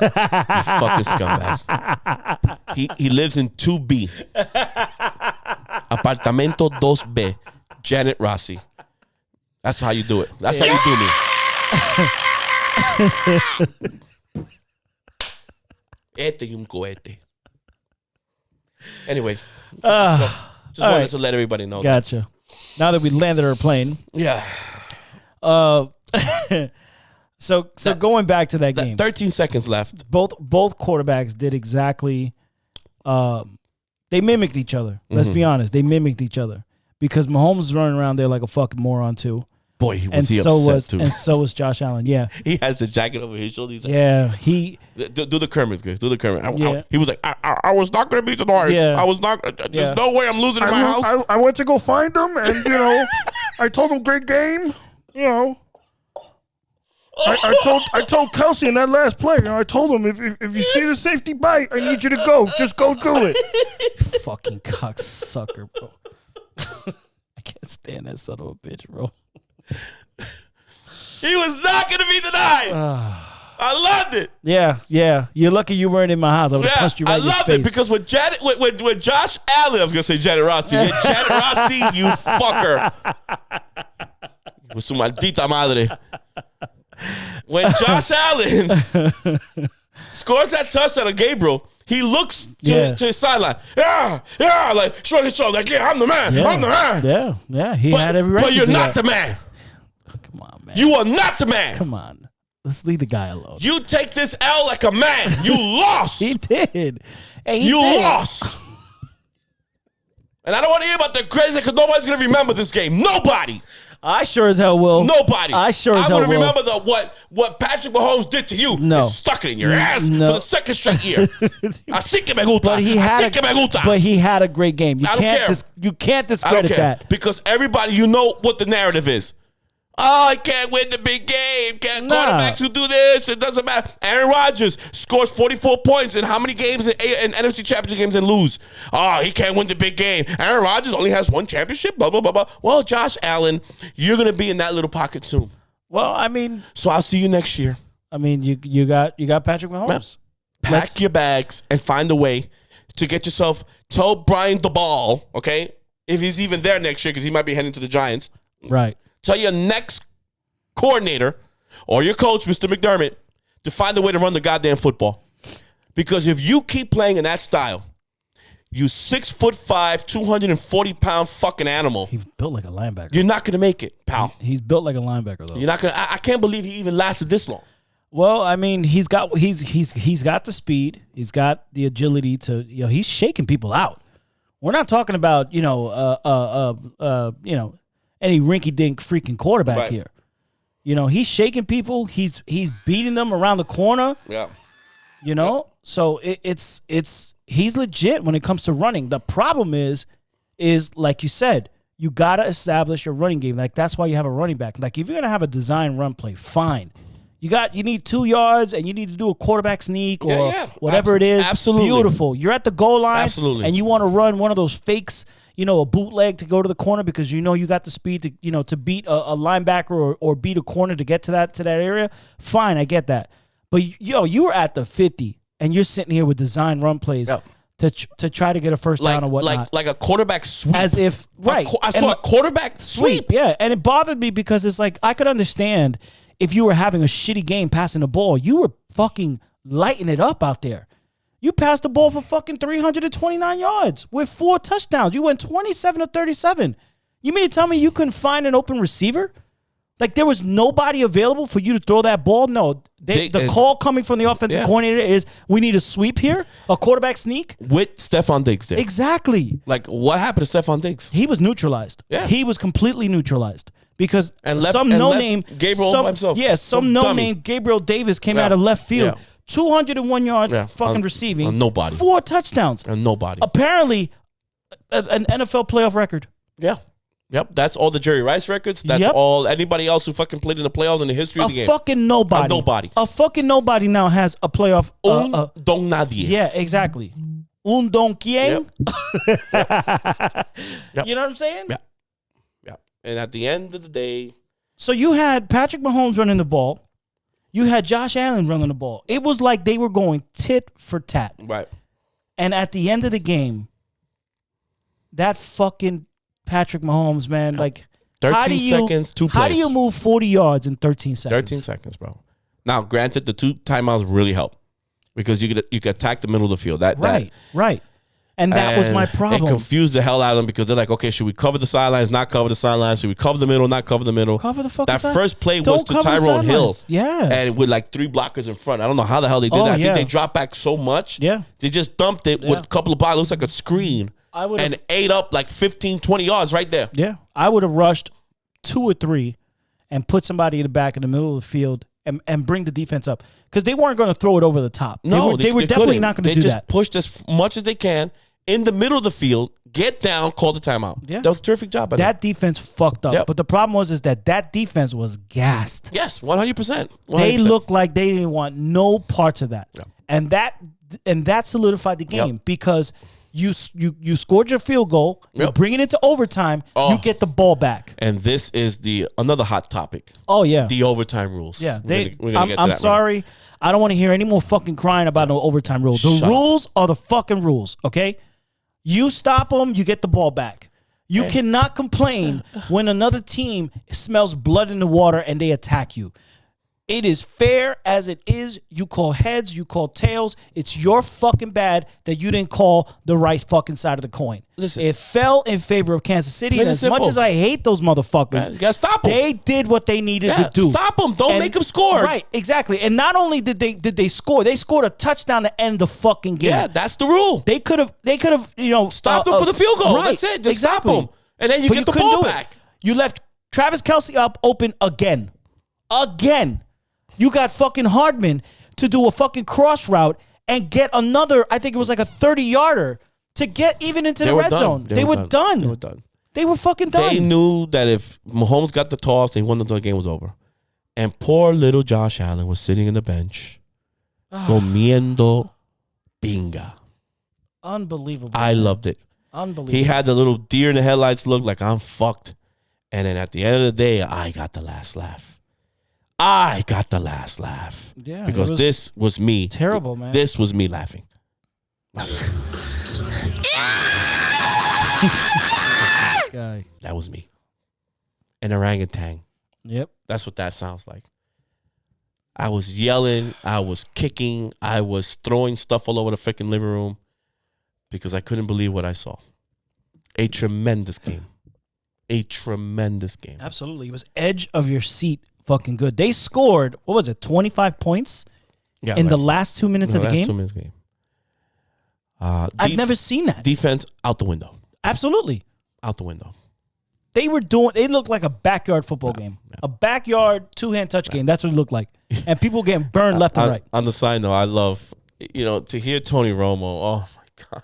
You fucking scumbag. He lives in 2B. Apartamento 2B. Janet Rossi. That's how you do it. That's how you do me. Este y un cohete. Anyway. Just wanted to let everybody know. Gotcha. That. Now that we landed our plane. Yeah. So going back to that game. 13 seconds left. Both quarterbacks did exactly they mimicked each other. Let's be honest. They mimicked each other. Because Mahomes is running around there like a fucking moron too. Boy, upset too. And so was Josh Allen. Yeah. He has the jacket over his shoulder. He's like, yeah. Do the Kermit, Chris. Do the Kermit. He was like, I was not going to be tonight. Yeah. I was not. There's no way I'm losing in my house. I went to go find him, and, I told him, great game. I told Kelsey in that last play, I told him, if you see the safety bite, I need you to go. Just go do it. Fucking cocksucker, bro. I can't stand that son of a bitch, bro. He was not going to be denied. I loved it. Yeah. You're lucky you weren't in my house. I would have punched you right in your face. I loved it because with Josh Allen, I was going to say Janet Rossi. Janet Rossi, you fucker. With su maldita madre. When Josh Allen scores that touchdown of Gabriel, he looks to his sideline. Yeah, like shrug his shoulders, like, yeah, I'm the man. I'm the man. Yeah. He had every right. But you're not the man. Come on, man. You are not the man. Come on. Let's leave the guy alone. You take this L like a man. You lost. He did. Hey, you lost. And I don't want to hear about the crazy because nobody's going to remember this game. Nobody. I sure as hell will. Nobody. I sure as hell will. I want to remember what Patrick Mahomes did to you. No. And stuck it in your ass for the second straight year. Así que me gusta. But he had a great game. You can't discredit that. Because everybody, you know what the narrative is. Oh, I can't win the big game. Quarterbacks who do this, it doesn't matter. Aaron Rodgers scores 44 points in how many games in NFC Championship games and lose? Oh, he can't win the big game. Aaron Rodgers only has one championship, blah, blah, blah, blah. Well, Josh Allen, you're going to be in that little pocket soon. Well, I mean. So I'll see you next year. I mean, you got Patrick Mahomes. Pack your bags and find a way to get yourself. Tell Brian the ball, okay? If he's even there next year because he might be heading to the Giants. Right. Tell your next coordinator or your coach, Mr. McDermott, to find a way to run the goddamn football. Because if you keep playing in that style, you 6'5", 240-pound fucking animal. He's built like a linebacker. You're not going to make it, pal. He's built like a linebacker, though. You're not going to. I can't believe he even lasted this long. Well, I mean, he's got the speed. He's got the agility to. He's shaking people out. We're not talking about any rinky-dink freaking quarterback here. He's shaking people. He's beating them around the corner. Yeah. So he's legit when it comes to running. The problem is like you said, you got to establish your running game. Like, that's why you have a running back. Like, if you're going to have a design run play, fine. You need 2 yards, and you need to do a quarterback sneak or whatever it is. Absolutely. Beautiful. You're at the goal line. Absolutely. And you want to run one of those fakes, a bootleg to go to the corner because you got the speed to beat a linebacker or beat a corner to get to that area. Fine, I get that. But you were at the 50, and you're sitting here with design run plays to try to get a first down or whatnot. Like a quarterback sweep. As if I saw a quarterback sweep. Yeah, and it bothered me because it's like I could understand if you were having a shitty game passing the ball. You were fucking lighting it up out there. You passed the ball for fucking 329 yards with 4 touchdowns. You went 27 to 37. You mean to tell me you couldn't find an open receiver? Like there was nobody available for you to throw that ball? No. The call coming from the offensive coordinator is we need a sweep here, a quarterback sneak. With Stephon Diggs there. Exactly. Like what happened to Stephon Diggs? He was neutralized. Yeah. He was completely neutralized. Because Gabriel Gabriel Davis came out of left field. 201 yards fucking receiving. Nobody. 4 touchdowns. Nobody. Apparently, an NFL playoff record. Yeah. Yep. That's all the Jerry Rice records. That's all anybody else who fucking played in the playoffs in the history of the game. A fucking nobody. A fucking nobody now has a playoff. Don nadie. Yeah, exactly. Un don quien. Yep. You know what I'm saying? Yeah. And at the end of the day. So you had Patrick Mahomes running the ball. You had Josh Allen running the ball. It was like they were going tit for tat. Right. And at the end of the game, that fucking Patrick Mahomes, man, like 13 seconds, 2 plays. How do you move 40 yards in 13 seconds? 13 seconds, bro. Now, granted, the 2 timeouts really help because you could attack the middle of the field. Right. And that was my problem. It confused the hell out of them because they're like, okay, should we cover the sidelines, not cover the sidelines? Should we cover the middle, not cover the middle? Cover the fucking That first play was to Tyrone Hill. Yeah. And with like 3 blockers in front. I don't know how the hell they did that. I think they dropped back so much. Yeah. They just dumped it with a couple of blockers. It looks like a screen. And ate up like 15, 20 yards right there. Yeah. I would have rushed 2 or 3 and put somebody in the back in the middle of the field and bring the defense up. Because they weren't going to throw it over the top. No, they were definitely not going to do that. They just pushed as much as they can in the middle of the field, get down, call the timeout. Yeah. That was a terrific job. That defense fucked up. Yep. But the problem was that defense was gassed. Yes, 100%. They looked like they didn't want no parts of that. Yep. And that solidified the game because you scored your field goal, you bring it into overtime, you get the ball back. And this is another hot topic. Oh, yeah. The overtime rules. Yeah. I'm sorry. I don't want to hear any more fucking crying about no overtime rules. The rules are the fucking rules, okay? You stop them, you get the ball back. You cannot complain when another team smells blood in the water and they attack you. It is fair as it is. You call heads, you call tails. It's your fucking bad that you didn't call the right fucking side of the coin. Listen, it fell in favor of Kansas City. And as much as I hate those motherfuckers, you gotta stop them. They did what they needed to do. Stop them. Don't make them score. Right, exactly. And not only did they score, they scored a touchdown to end the fucking game. Yeah, that's the rule. They could have stopped them for the field goal. Right, that's it. Just stop them. And then you get the ball back. You left Travis Kelce up open again. You got fucking Hardman to do a fucking cross route and get another, I think it was like a 30-yarder to get even into the red zone. They were done. They were fucking done. They knew that if Mahomes got the toss, they won the game was over. And poor little Josh Allen was sitting in the bench, comiendo pinga. Unbelievable. I loved it. Unbelievable. He had the little deer in the headlights look like I'm fucked. And then at the end of the day, I got the last laugh. Yeah, because this was me. Terrible, man. This was me laughing. That was me. An orangutan. Yep. That's what that sounds like. I was yelling. I was kicking. I was throwing stuff all over the freaking living room because I couldn't believe what I saw. A tremendous game. Absolutely. It was edge of your seat fucking good. They scored, 25 points in the last 2 minutes of the game? 2 minutes game. I've never seen that. Defense out the window. Absolutely. Out the window. They looked like a backyard football game. Yeah. A backyard two-hand touch game. That's what it looked like. And people getting burned left and right. On the side note, I love, to hear Tony Romo. Oh, my God.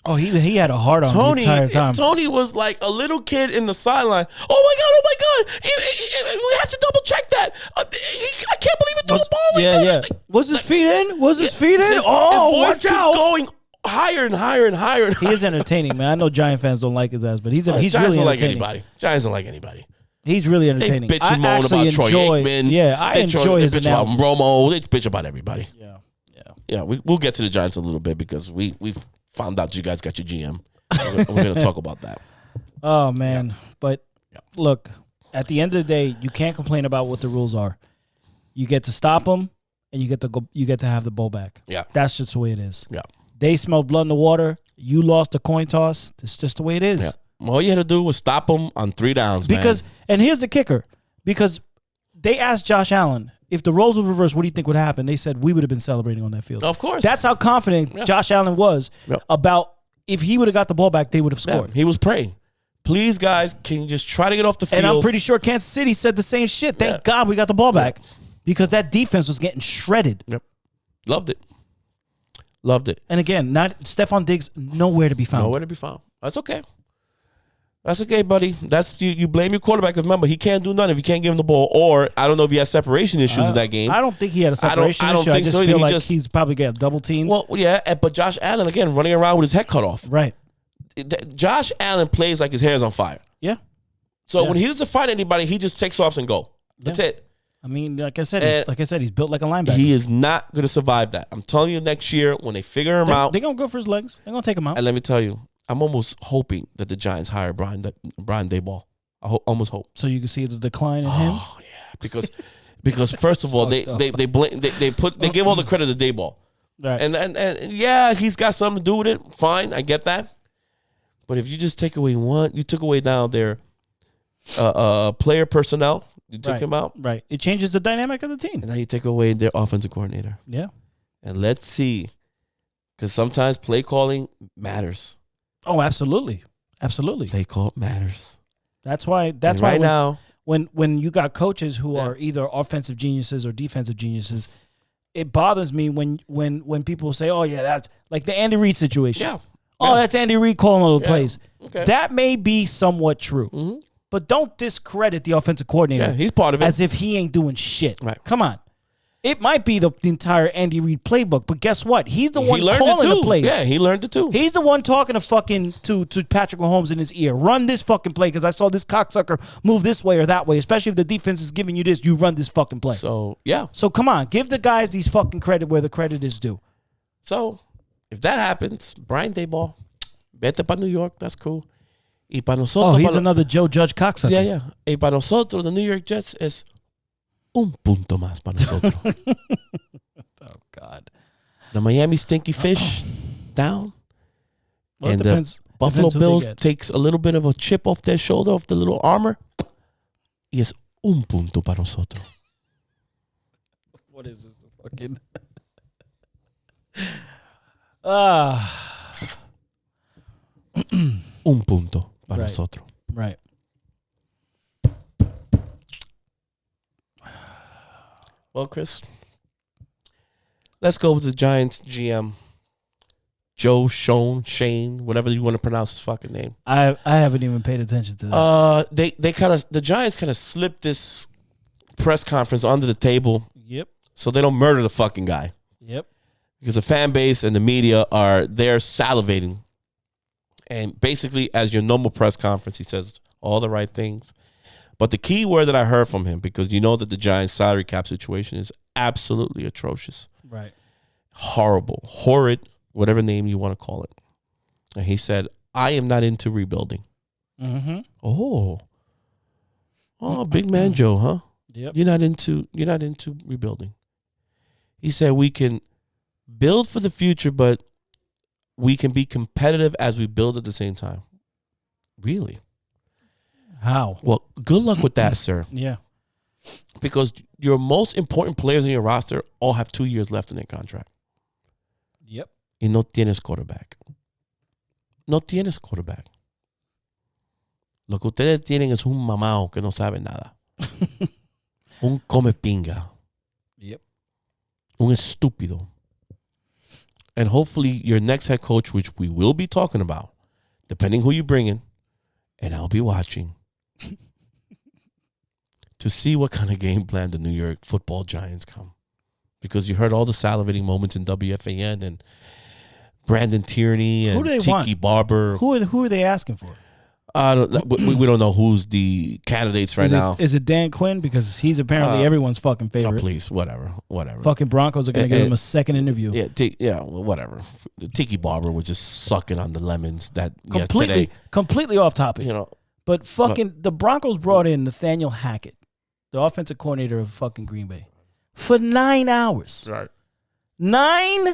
Oh, he had a heart on the entire time. Tony was like a little kid in the sideline. Oh my God! We have to double check that. I can't believe he threw the ball. Yeah. Was his feet in? Was his feet in? Oh, watch out! Going higher and higher and higher. He is entertaining, man. I know Giant fans don't like his ass, but he's Giants really don't entertaining. like anybody. Giants don't like anybody. He's really entertaining. They bitch and moan about Troy Aikman. Yeah, I enjoy his analysis. About Romo. They bitch about everybody. Yeah. We'll get to the Giants in a little bit because we've found out you guys got your GM. We're going to talk about that. Oh man, but look, at the end of the day, you can't complain about what the rules are. You get to stop them, and you get to go. You get to have the ball back. Yeah, that's just the way it is. Yeah, they smelled blood in the water. You lost the coin toss. It's just the way it is. Yeah. All you had to do was stop them on 3 downs. And here's the kicker, because they asked Josh Allen, if the roles were reversed, what do you think would happen? They said we would have been celebrating on that field. Of course. That's how confident Josh Allen was about if he would have got the ball back, they would have scored. He was praying. Please, guys, can you just try to get off the field? And I'm pretty sure Kansas City said the same shit. Thank God we got the ball back because that defense was getting shredded. Yep. Loved it. And again, not Stephon Diggs, nowhere to be found. Nowhere to be found. That's okay. That's okay, buddy. That's you blame your quarterback because remember, he can't do nothing if you can't give him the ball. Or I don't know if he has separation issues in that game. I don't think he had a separation issue. I just feel like he's probably got double teamed. Well, yeah, but Josh Allen, again, running around with his head cut off. Right. Josh Allen plays like his hair is on fire. Yeah. So when he doesn't fight anybody, he just takes off and go. That's it. I mean, like I said, he's built like a linebacker. He is not going to survive that. I'm telling you, next year when they figure him out, they're going to go for his legs. They're going to take him out. And let me tell you, I'm almost hoping that the Giants hire Brian Daboll. I almost hope. So you can see the decline in him. Oh yeah, because first of all, they give all the credit to Daboll. Right. And yeah, he's got something to do with it. Fine, I get that. But if you just take away you took away down their player personnel. You took him out. Right. It changes the dynamic of the team. And now you take away their offensive coordinator. Yeah. And let's see. Because sometimes play calling matters. Oh, absolutely. Absolutely. Play call matters. That's why now when you got coaches who are either offensive geniuses or defensive geniuses, it bothers me when people say, oh yeah, that's like the Andy Reid situation. Yeah. Oh, that's Andy Reid calling all the plays. Okay. That may be somewhat true. Mm-hmm. But don't discredit the offensive coordinator. Yeah, he's part of it. As if he ain't doing shit. Right. Come on. It might be the entire Andy Reid playbook, but guess what? He's the one calling the plays. Yeah, he learned it too. He's the one talking to Patrick Mahomes in his ear. Run this fucking play because I saw this cocksucker move this way or that way. Especially if the defense is giving you this, you run this fucking play. So, yeah. So come on. Give the guys these fucking credit where the credit is due. So, if that happens, Brian Daboll, vete para New York. That's cool. Y para nosotros, he's another Joe Judge cocksucker. Yeah, yeah. Y para nosotros, the New York Jets es un punto más para nosotros. Oh, God. The Miami Stinky Fish down. Well, and the Buffalo Bills takes a little bit of a chip off their shoulder, off the little armor. Y es un punto para nosotros. What is this? Fucking... Un punto para nosotros. Right. Well, Chris, let's go with the Giants GM, Joe Shane, whatever you want to pronounce his fucking name. I haven't even paid attention to that. The Giants kind of slipped this press conference under the table. Yep. So they don't murder the fucking guy. Yep. Because the fan base and the media they're salivating. And basically, as your normal press conference, he says all the right things. But the key word that I heard from him, because you know that the Giants' salary cap situation is absolutely atrocious. Right. Horrible. Horrid, whatever name you want to call it. And he said, I am not into rebuilding. Mm-hmm. Oh, big man Joe, huh? Yep. You're not into rebuilding. He said we can build for the future, but we can be competitive as we build at the same time. Really? How? Well, good luck with that, sir. Yeah. Because your most important players in your roster all have 2 years left in their contract. Yep. Y no tienes quarterback. No tienes quarterback. Lo que ustedes tienen es un mamao que no sabe nada. Un come pinga. Yep. Un estúpido. And hopefully your next head coach, which we will be talking about, depending who you bring in, and I'll be watching to see what kind of game plan the New York Football Giants come. Because you heard all the salivating moments in WFAN and Brandon Tierney and Tiki Barber. Who are they asking for? We don't know who's the candidates now. Is it Dan Quinn? Because he's apparently everyone's fucking favorite. Oh, please, whatever. Fucking Broncos are going to give him a second interview. Yeah, whatever. Tiki Barber was just sucking on the lemons yesterday. Completely off topic. But the Broncos brought in Nathaniel Hackett, the offensive coordinator of fucking Green Bay, for 9 hours. Right. 9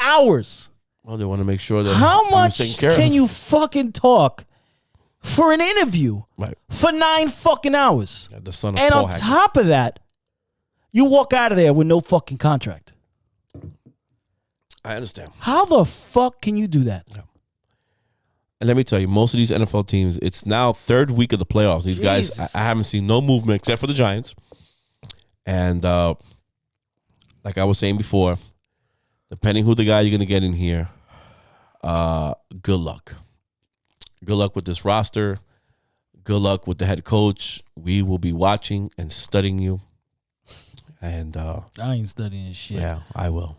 hours. Well, they want to make sure that how much can you fucking talk for an interview for 9 fucking hours? The son of and Paul on top of that, you walk out of there with no fucking contract. I understand. How the fuck can you do that? Yeah. And let me tell you, most of these NFL teams, it's now third week of the playoffs. These guys, I haven't seen no movement except for the Giants. And like I was saying before, depending who the guy you're going to get in here, good luck. Good luck with this roster. Good luck with the head coach. We will be watching and studying you. And I ain't studying shit. Yeah, I will.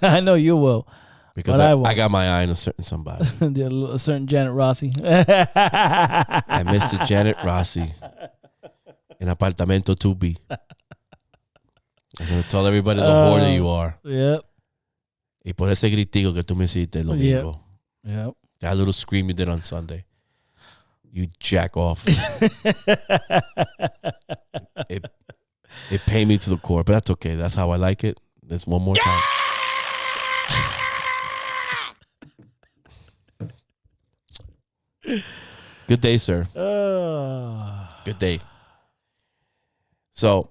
I know you will. Because I got my eye on a certain somebody. A certain Janet Rossi. And Mr. Janet Rossi in Apartamento 2B. I'm going to tell everybody the whore that you are. Yep. Y por ese gritico que tú me hiciste el domingo. Yep. That little scream you did on Sunday. You jack off. It paid me to the core, but that's okay. That's how I like it. There's one more time. Good day, sir. Good day. So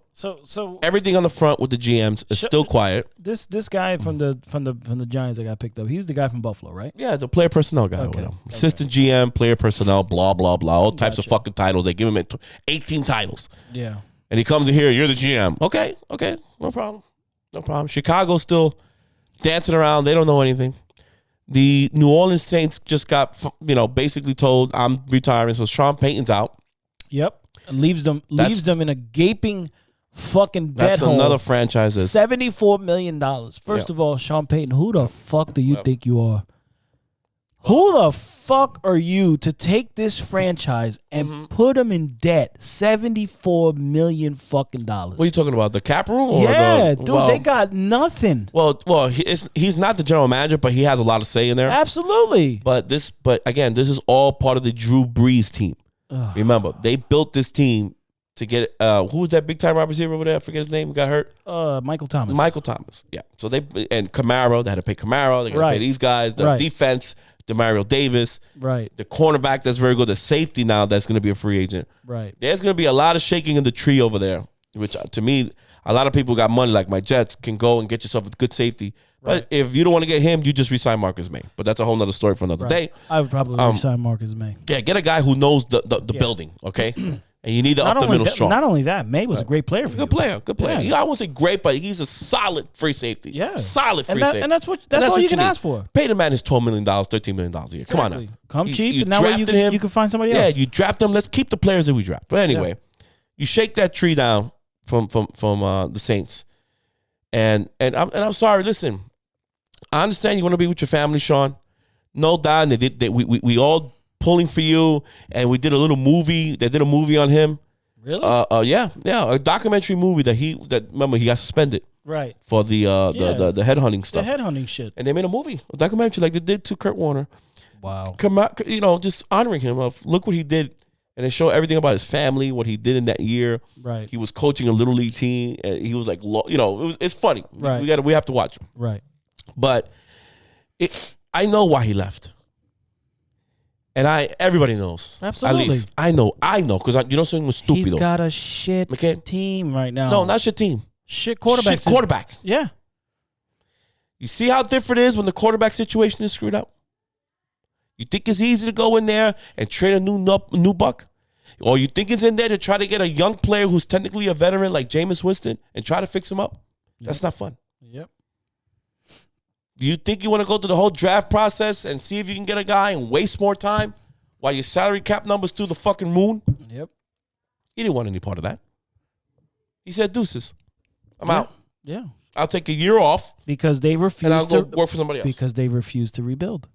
everything on the front with the GMs is still quiet. This guy from the Giants that got picked up, he's the guy from Buffalo, right? Yeah, the player personnel guy. Okay. Assistant GM, player personnel, blah blah blah, all types of fucking titles. They give him 18 titles. Yeah. And he comes in here, you're the GM. Okay, no problem. Chicago's still dancing around. They don't know anything. The New Orleans Saints just got, basically told, I'm retiring. So Sean Payton's out. Yep. And leaves them in a gaping fucking dead hole. That's another franchise. $74 million. First of all, Sean Payton, who the fuck do you think you are? Who the fuck are you to take this franchise and put them in debt? $74 million fucking dollars. What are you talking about? The cap room? Or they got nothing. Well, he's not the general manager, but he has a lot of say in there. Absolutely. But again, this is all part of the Drew Brees team. Ugh. Remember, they built this team to get who was that big time wide receiver over there? I forget his name. Got hurt. Michael Thomas. Yeah. So they Camaro. They had to pay Camaro. They got to pay these guys. The defense. DeMario Davis, right? The cornerback that's very good. The safety now that's going to be a free agent, right? There's going to be a lot of shaking in the tree over there, which to me, a lot of people got money like my Jets can go and get yourself a good safety. Right. But if you don't want to get him, you just re-sign Marcus May. But that's a whole nother story for another day. I would probably re-sign Marcus May. Yeah, get a guy who knows the building, okay? And you need to up the middle strong. Not only that, May was a great player for you. Good player. Yeah. I won't say great, but he's a solid free safety. Yeah. Solid free safety. And that's all you can ask for. Pay the man his $12 million, $13 million a year. Come on now. Come cheap, and now you can find somebody else. Yeah, you draft them. Let's keep the players that we draft. But anyway, you shake that tree down from the Saints. And I'm sorry, listen. I understand you want to be with your family, Sean. No doubt. We all pulling for you, and we did a little movie. They did a movie on him. Really? Yeah, a documentary movie that remember he got suspended, right, for the headhunting stuff, the headhunting shit, and they made a documentary like they did to Kurt Warner. Wow, just honoring him of look what he did, and they show everything about his family, what he did in that year. Right, he was coaching a little league team, and he was like, it's funny. Right, we have to watch. Right, but I know why he left. And everybody knows. Absolutely. At least I know, because you know something was stupid. He's got a shit team right now. No, not shit team. Shit quarterback. Shit quarterback. Yeah. You see how different it is when the quarterback situation is screwed up? You think it's easy to go in there and train a new buck? Or you think it's in there to try to get a young player who's technically a veteran like Jameis Winston and try to fix him up? Yep. That's not fun. Yep. Do you think you want to go through the whole draft process and see if you can get a guy and waste more time while your salary cap number's through the fucking moon? Yep. He didn't want any part of that. He said, deuces. I'm out. Yeah. I'll take a year off. Because they refused and I'll go work for somebody else. Because they refused to rebuild.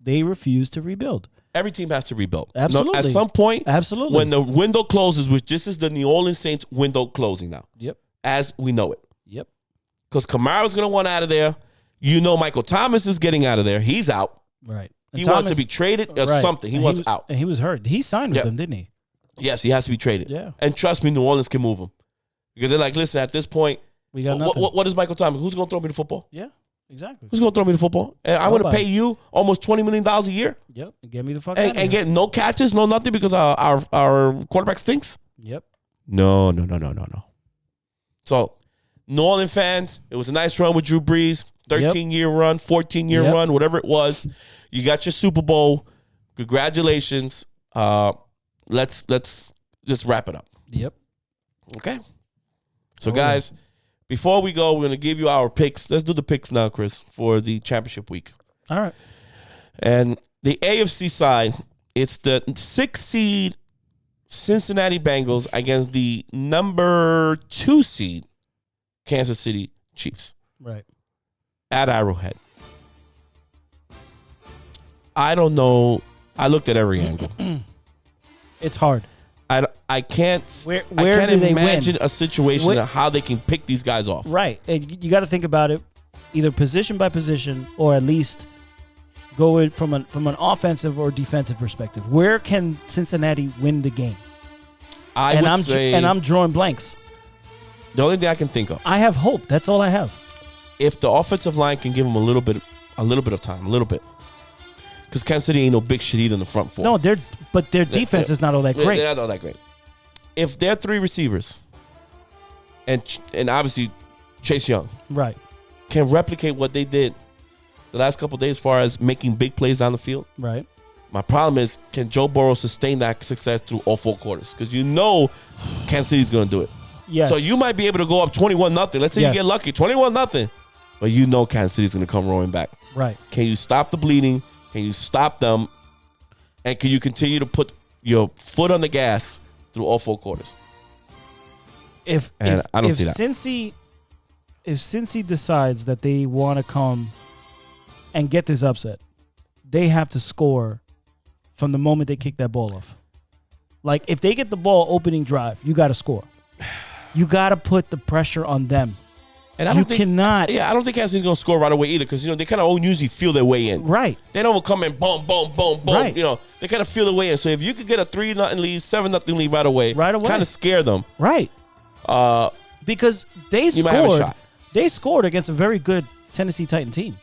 They refused to rebuild. Every team has to rebuild. Absolutely. No, at some point, absolutely, when the window closes, which this is the New Orleans Saints window closing now. Yep. As we know it. Yep. Because Kamara's going to want out of there. You know Michael Thomas is getting out of there. He's out. Right. He wants to be traded or something. He wants out. And he was hurt. He signed with them, didn't he? Yes, he has to be traded. Yeah. And trust me, New Orleans can move him. Because they're like, listen, at this point, we got nothing. What is Michael Thomas? Who's going to throw me the football? Yeah. Exactly. Who's going to throw me the football? And I'm going to pay you almost $20 million a year. Yep. Get me the fuck out and get no catches, no nothing because our quarterback stinks? Yep. No. So, New Orleans fans, it was a nice run with Drew Brees. 13-year run, 14-year run, whatever it was. You got your Super Bowl. Congratulations. Let's just wrap it up. Yep. Okay. So, guys, before we go, we're going to give you our picks. Let's do the picks now, Chris, for the championship week. All right. And the AFC side, it's the 6th seed Cincinnati Bengals against the number 2 seed Kansas City Chiefs. Right. At Arrowhead. I don't know. I looked at every angle. It's hard. I can't. Where I can't do they imagine win? a situation of how they can pick these guys off. Right. And you got to think about it, either position by position, or at least go in from an offensive or defensive perspective. Where can Cincinnati win the game? I'm drawing blanks. The only thing I can think of. I have hope. That's all I have. If the offensive line can give them a little bit of time, a little bit. Because Kansas City ain't no big shit either in the front four. No, their defense is not all that great. They're not all that great. If their 3 receivers and obviously Chase Young right can replicate what they did the last couple of days as far as making big plays down the field. Right. My problem is, can Joe Burrow sustain that success through all 4 quarters? Because you know Kansas City's going to do it. Yes. So you might be able to go up 21-0. Let's say you get lucky, 21-0. But you know Kansas City's going to come rolling back. Right. Can you stop the bleeding? Can you stop them? And can you continue to put your foot on the gas through all 4 quarters? If Cincy decides that they want to come and get this upset, they have to score from the moment they kick that ball off. Like, if they get the ball opening drive, you got to score. You got to put the pressure on them. And I don't think Kansas City's going to score right away either, because, they kind of usually feel their way in. Right. They don't come in, boom, boom, boom, boom. Right. They kind of feel their way in. So if you could get a 3-0 lead, 7-0 lead right away, kind of scare them. Right. Because they scored. They scored against a very good Tennessee Titan team.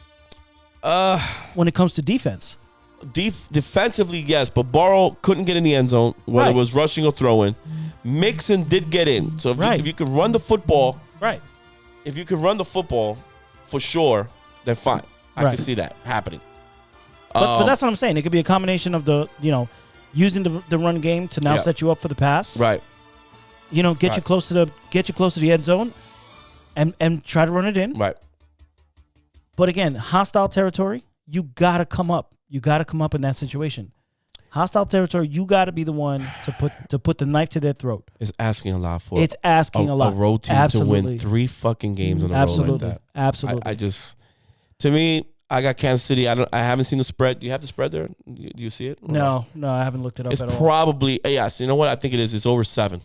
When it comes to defense. Defensively, yes, but Burrow couldn't get in the end zone, whether it was rushing or throwing. Mixon did get in. So if you could run the football, right. If you could run the football for sure, then fine. I can see that happening. But that's what I'm saying. It could be a combination of using the run game to now set you up for the pass. Right. Get you close to the end zone and try to run it in. Right. But again, hostile territory, you got to come up. You got to come up in that situation. Hostile territory, you got to be the one to put the knife to their throat. It's asking a lot for It's asking a lot. A road team to win 3 fucking games in a row like that. Absolutely. I just, to me, I got Kansas City. I haven't seen the spread. Do you have the spread there? Do you see it? No, I haven't looked it up it's at all. It's probably, yes, you know what? I think it is. It's over 7.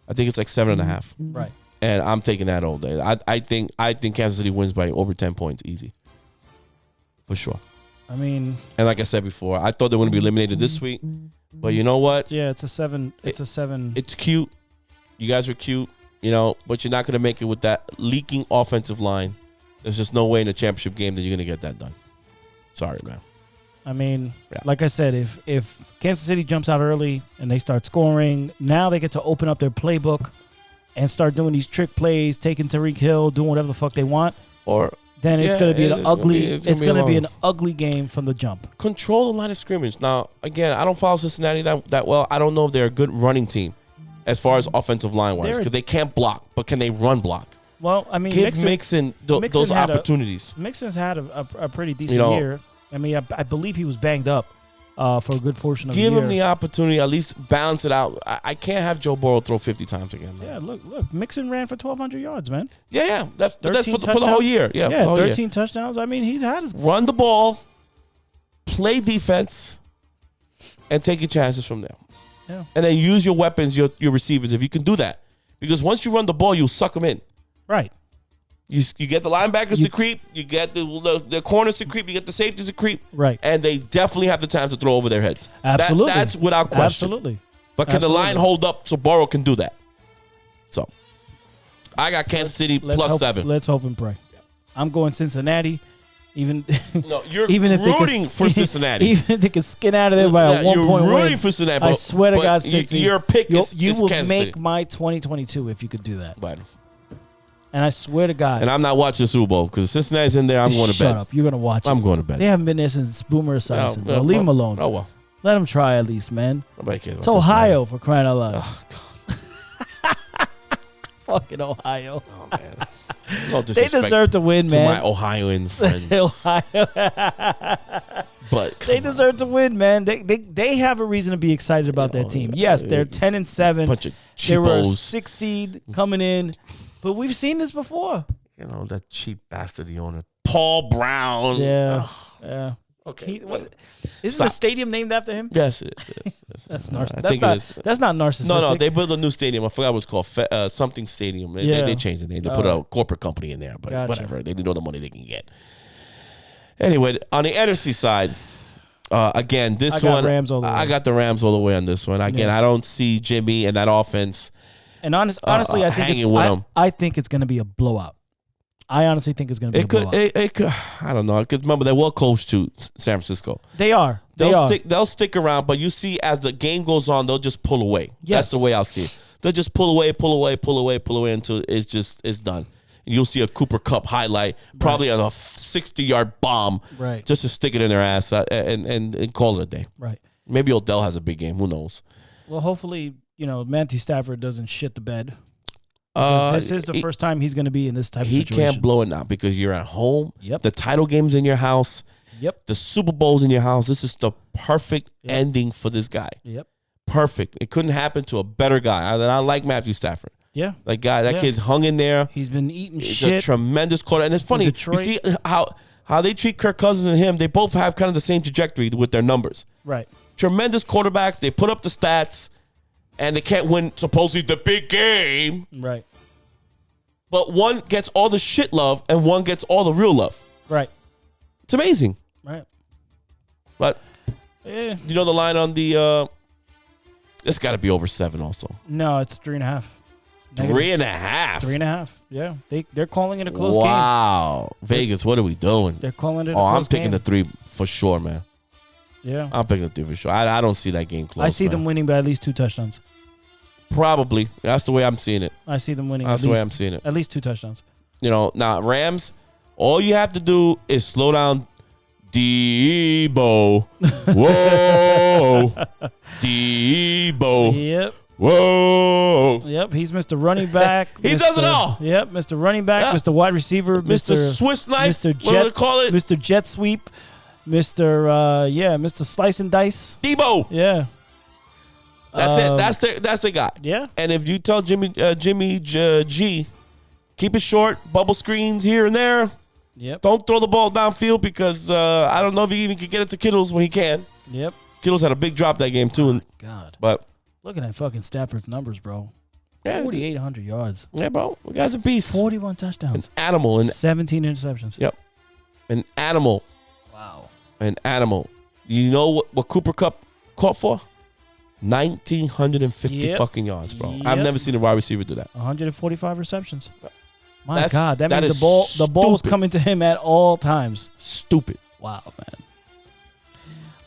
I think it's like 7.5. Right. And I'm taking that all day. I think Kansas City wins by over 10 points easy. For sure. I mean, and like I said before, I thought they wouldn't be eliminated this week, but you know what? Yeah, it's a 7. It's a 7. It's cute. You guys are cute, but you're not going to make it with that leaking offensive line. There's just no way in a championship game that you're going to get that done. Sorry, man. I mean, like I said, if Kansas City jumps out early and they start scoring, now they get to open up their playbook and start doing these trick plays, taking Tyreek Hill, doing whatever the fuck they want. Then it's going to be an ugly game from the jump. Control the line of scrimmage. Now, again, I don't follow Cincinnati that well. I don't know if they're a good running team as far as offensive line wise, because they can't block, but can they run block? Well, I mean, give Mixon those opportunities. Mixon's had a pretty decent year. I mean, I believe he was banged up for a good portion of the year. Give him the opportunity, at least balance it out. I can't have Joe Burrow throw 50 times again, man. Yeah, look, Mixon ran for 1,200 yards, man. Yeah. That's for the whole year. Yeah, 13 touchdowns. I mean, he's had his... Run the ball, play defense, and take your chances from there. Yeah. And then use your weapons, your receivers, if you can do that. Because once you run the ball, you'll suck them in. Right. You get the linebackers to creep, you get the corners to creep, you get the safeties to creep. Right. And they definitely have the time to throw over their heads. Absolutely. That's without question. Absolutely. But can the line hold up so Burrow can do that? So, I got Kansas City plus 7. Let's hope and pray. I'm going Cincinnati. You're even if rooting for Cincinnati. Even if they can skin out of there by a 1 point win. You're rooting for Cincinnati. I swear to God, Cincy, your pick is you will Kansas make City. my 2022 if you could do that. Right. And I swear to God. And I'm not watching the Super Bowl because Cincinnati's in there. I'm going to bed. Shut up. You're going to watch it. I'm going to bed. They haven't been there since Boomer Esiason. Leave them alone. Oh, well. Let them try at least, man. Nobody cares. It's Ohio, for crying out loud. Oh, God. Fucking Ohio. Oh, man. No they deserve to win, man. To my Ohioan friends. But they deserve to win, man. They have a reason to be excited about that team. Yes, they're 10-7. Bunch of cheapos. They were a 6 seed coming in, but we've seen this before. You know that cheap bastard, the owner, Paul Brown. Yeah, yeah. Okay. Isn't the stadium named after him? Yes, it is. That's narcissistic. That's not narcissistic. No, they built a new stadium. I forgot what it's called. Something Stadium. They changed the name. They put a corporate company in there, but whatever. They didn't know the money they can get. Anyway, on the NFC side, again, I got the Rams all the way on this one. Again, I don't see Jimmy and that offense. And honestly, I think it's going to be a blowout. I honestly think it's going to be a blowout. It could. I don't know. Because remember, they're well coached to San Francisco. They are. They'll stick around, but you see, as the game goes on, they'll just pull away. Yes. That's the way I'll see it. They'll just pull away until it's done. And you'll see a Cooper Kupp highlight, probably on a 60-yard bomb, right? Just to stick it in their ass and call it a day. Right. Maybe Odell has a big game. Who knows? Well, hopefully, Matthew Stafford doesn't shit the bed. This is the first time he's going to be in this type of situation. He can't blow it now because you're at home. Yep. The title game's in your house. Yep. The Super Bowl's in your house. This is the perfect ending for this guy. Yep. Perfect. It couldn't happen to a better guy. I like Matthew Stafford. Yeah. That kid's hung in there. He's been eating shit. He's a tremendous quarterback. And it's funny, you see how they treat Kirk Cousins and him. They both have kind of the same trajectory with their numbers. Right. Tremendous quarterbacks. They put up the stats, and they can't win supposedly the big game. Right. But one gets all the shit love, and one gets all the real love. Right. It's amazing. Right. But you know the line on the it's got to be over 7 also. No, it's 3.5. 3.5. 3.5. Yeah. They're calling it a close game. Wow. Vegas, what are we doing? They're calling it a close game. I'm picking the 3 for sure, man. Yeah. I'm picking the 3 for sure. I don't see that game close. I see them winning by at least 2 touchdowns. Probably. That's the way I'm seeing it. I see them winning. That's the way I'm seeing it. At least 2 touchdowns. Now Rams, all you have to do is slow down Debo. Whoa. Debo. Yep. Whoa. Yep. He's Mr. Running Back. He does it all. Yep. Mr. Running Back, Mr. Wide Receiver, Mr. Swiss Knife. Mr. Jet. What do they call it? Mr. Jet Sweep. Mr. Slice and Dice. Debo. Yeah. That's it. That's the guy. Yeah. And if you tell Jimmy G, keep it short, bubble screens here and there. Yep. Don't throw the ball downfield because I don't know if he even can get it to Kittles when he can. Yep. Kittles had a big drop that game too. God. But looking at fucking Stafford's numbers, bro. Yeah, 4,800 yards. Yeah, bro. The guy's a beast. 41 touchdowns. An animal. 17 interceptions. Yep. An animal. Wow. An animal. You know what Cooper Kupp caught for? 1,950 fucking yards, bro. Yep. I've never seen a wide receiver do that. 145 receptions. My God, that means the ball's coming to him at all times. Stupid. Wow, man.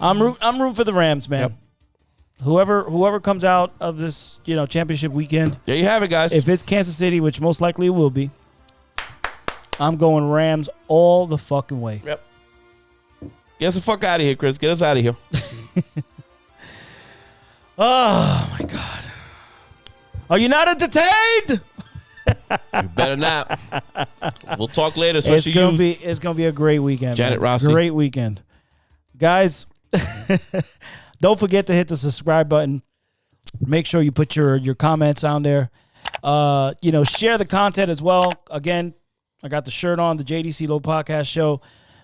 I'm rooting for the Rams, man. Yep. Whoever comes out of this, championship weekend. There you have it, guys. If it's Kansas City, which most likely it will be, I'm going Rams all the fucking way. Yep. Get us the fuck out of here, Chris. Get us out of here. Oh my God. Are you not entertained? You better not. We'll talk later. Especially It's gonna be a great weekend. Janet man. Rossi. Great weekend, guys. Don't forget to hit the subscribe button. Make sure you put your comments on there. Share the content as well. Again, I got the shirt on, the JDC Low Podcast Show.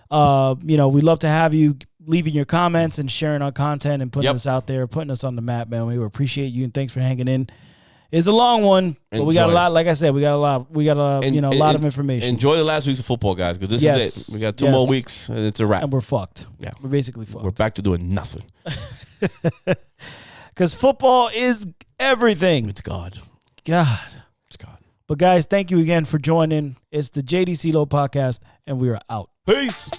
We'd love to have you leaving your comments and sharing our content and putting us out there, putting us on the map, man. We appreciate you and thanks for hanging in. It's a long one, but we got a lot. Like I said, we got a lot. We got a lot of information. Enjoy the last weeks of football, guys, because this is it. We got 2 more weeks, and it's a wrap. And we're fucked. Yeah, we're basically fucked. We're back to doing nothing. Because football is everything. It's God. It's God. But guys, thank you again for joining. It's the JDC Low Podcast, and we are out. Peace.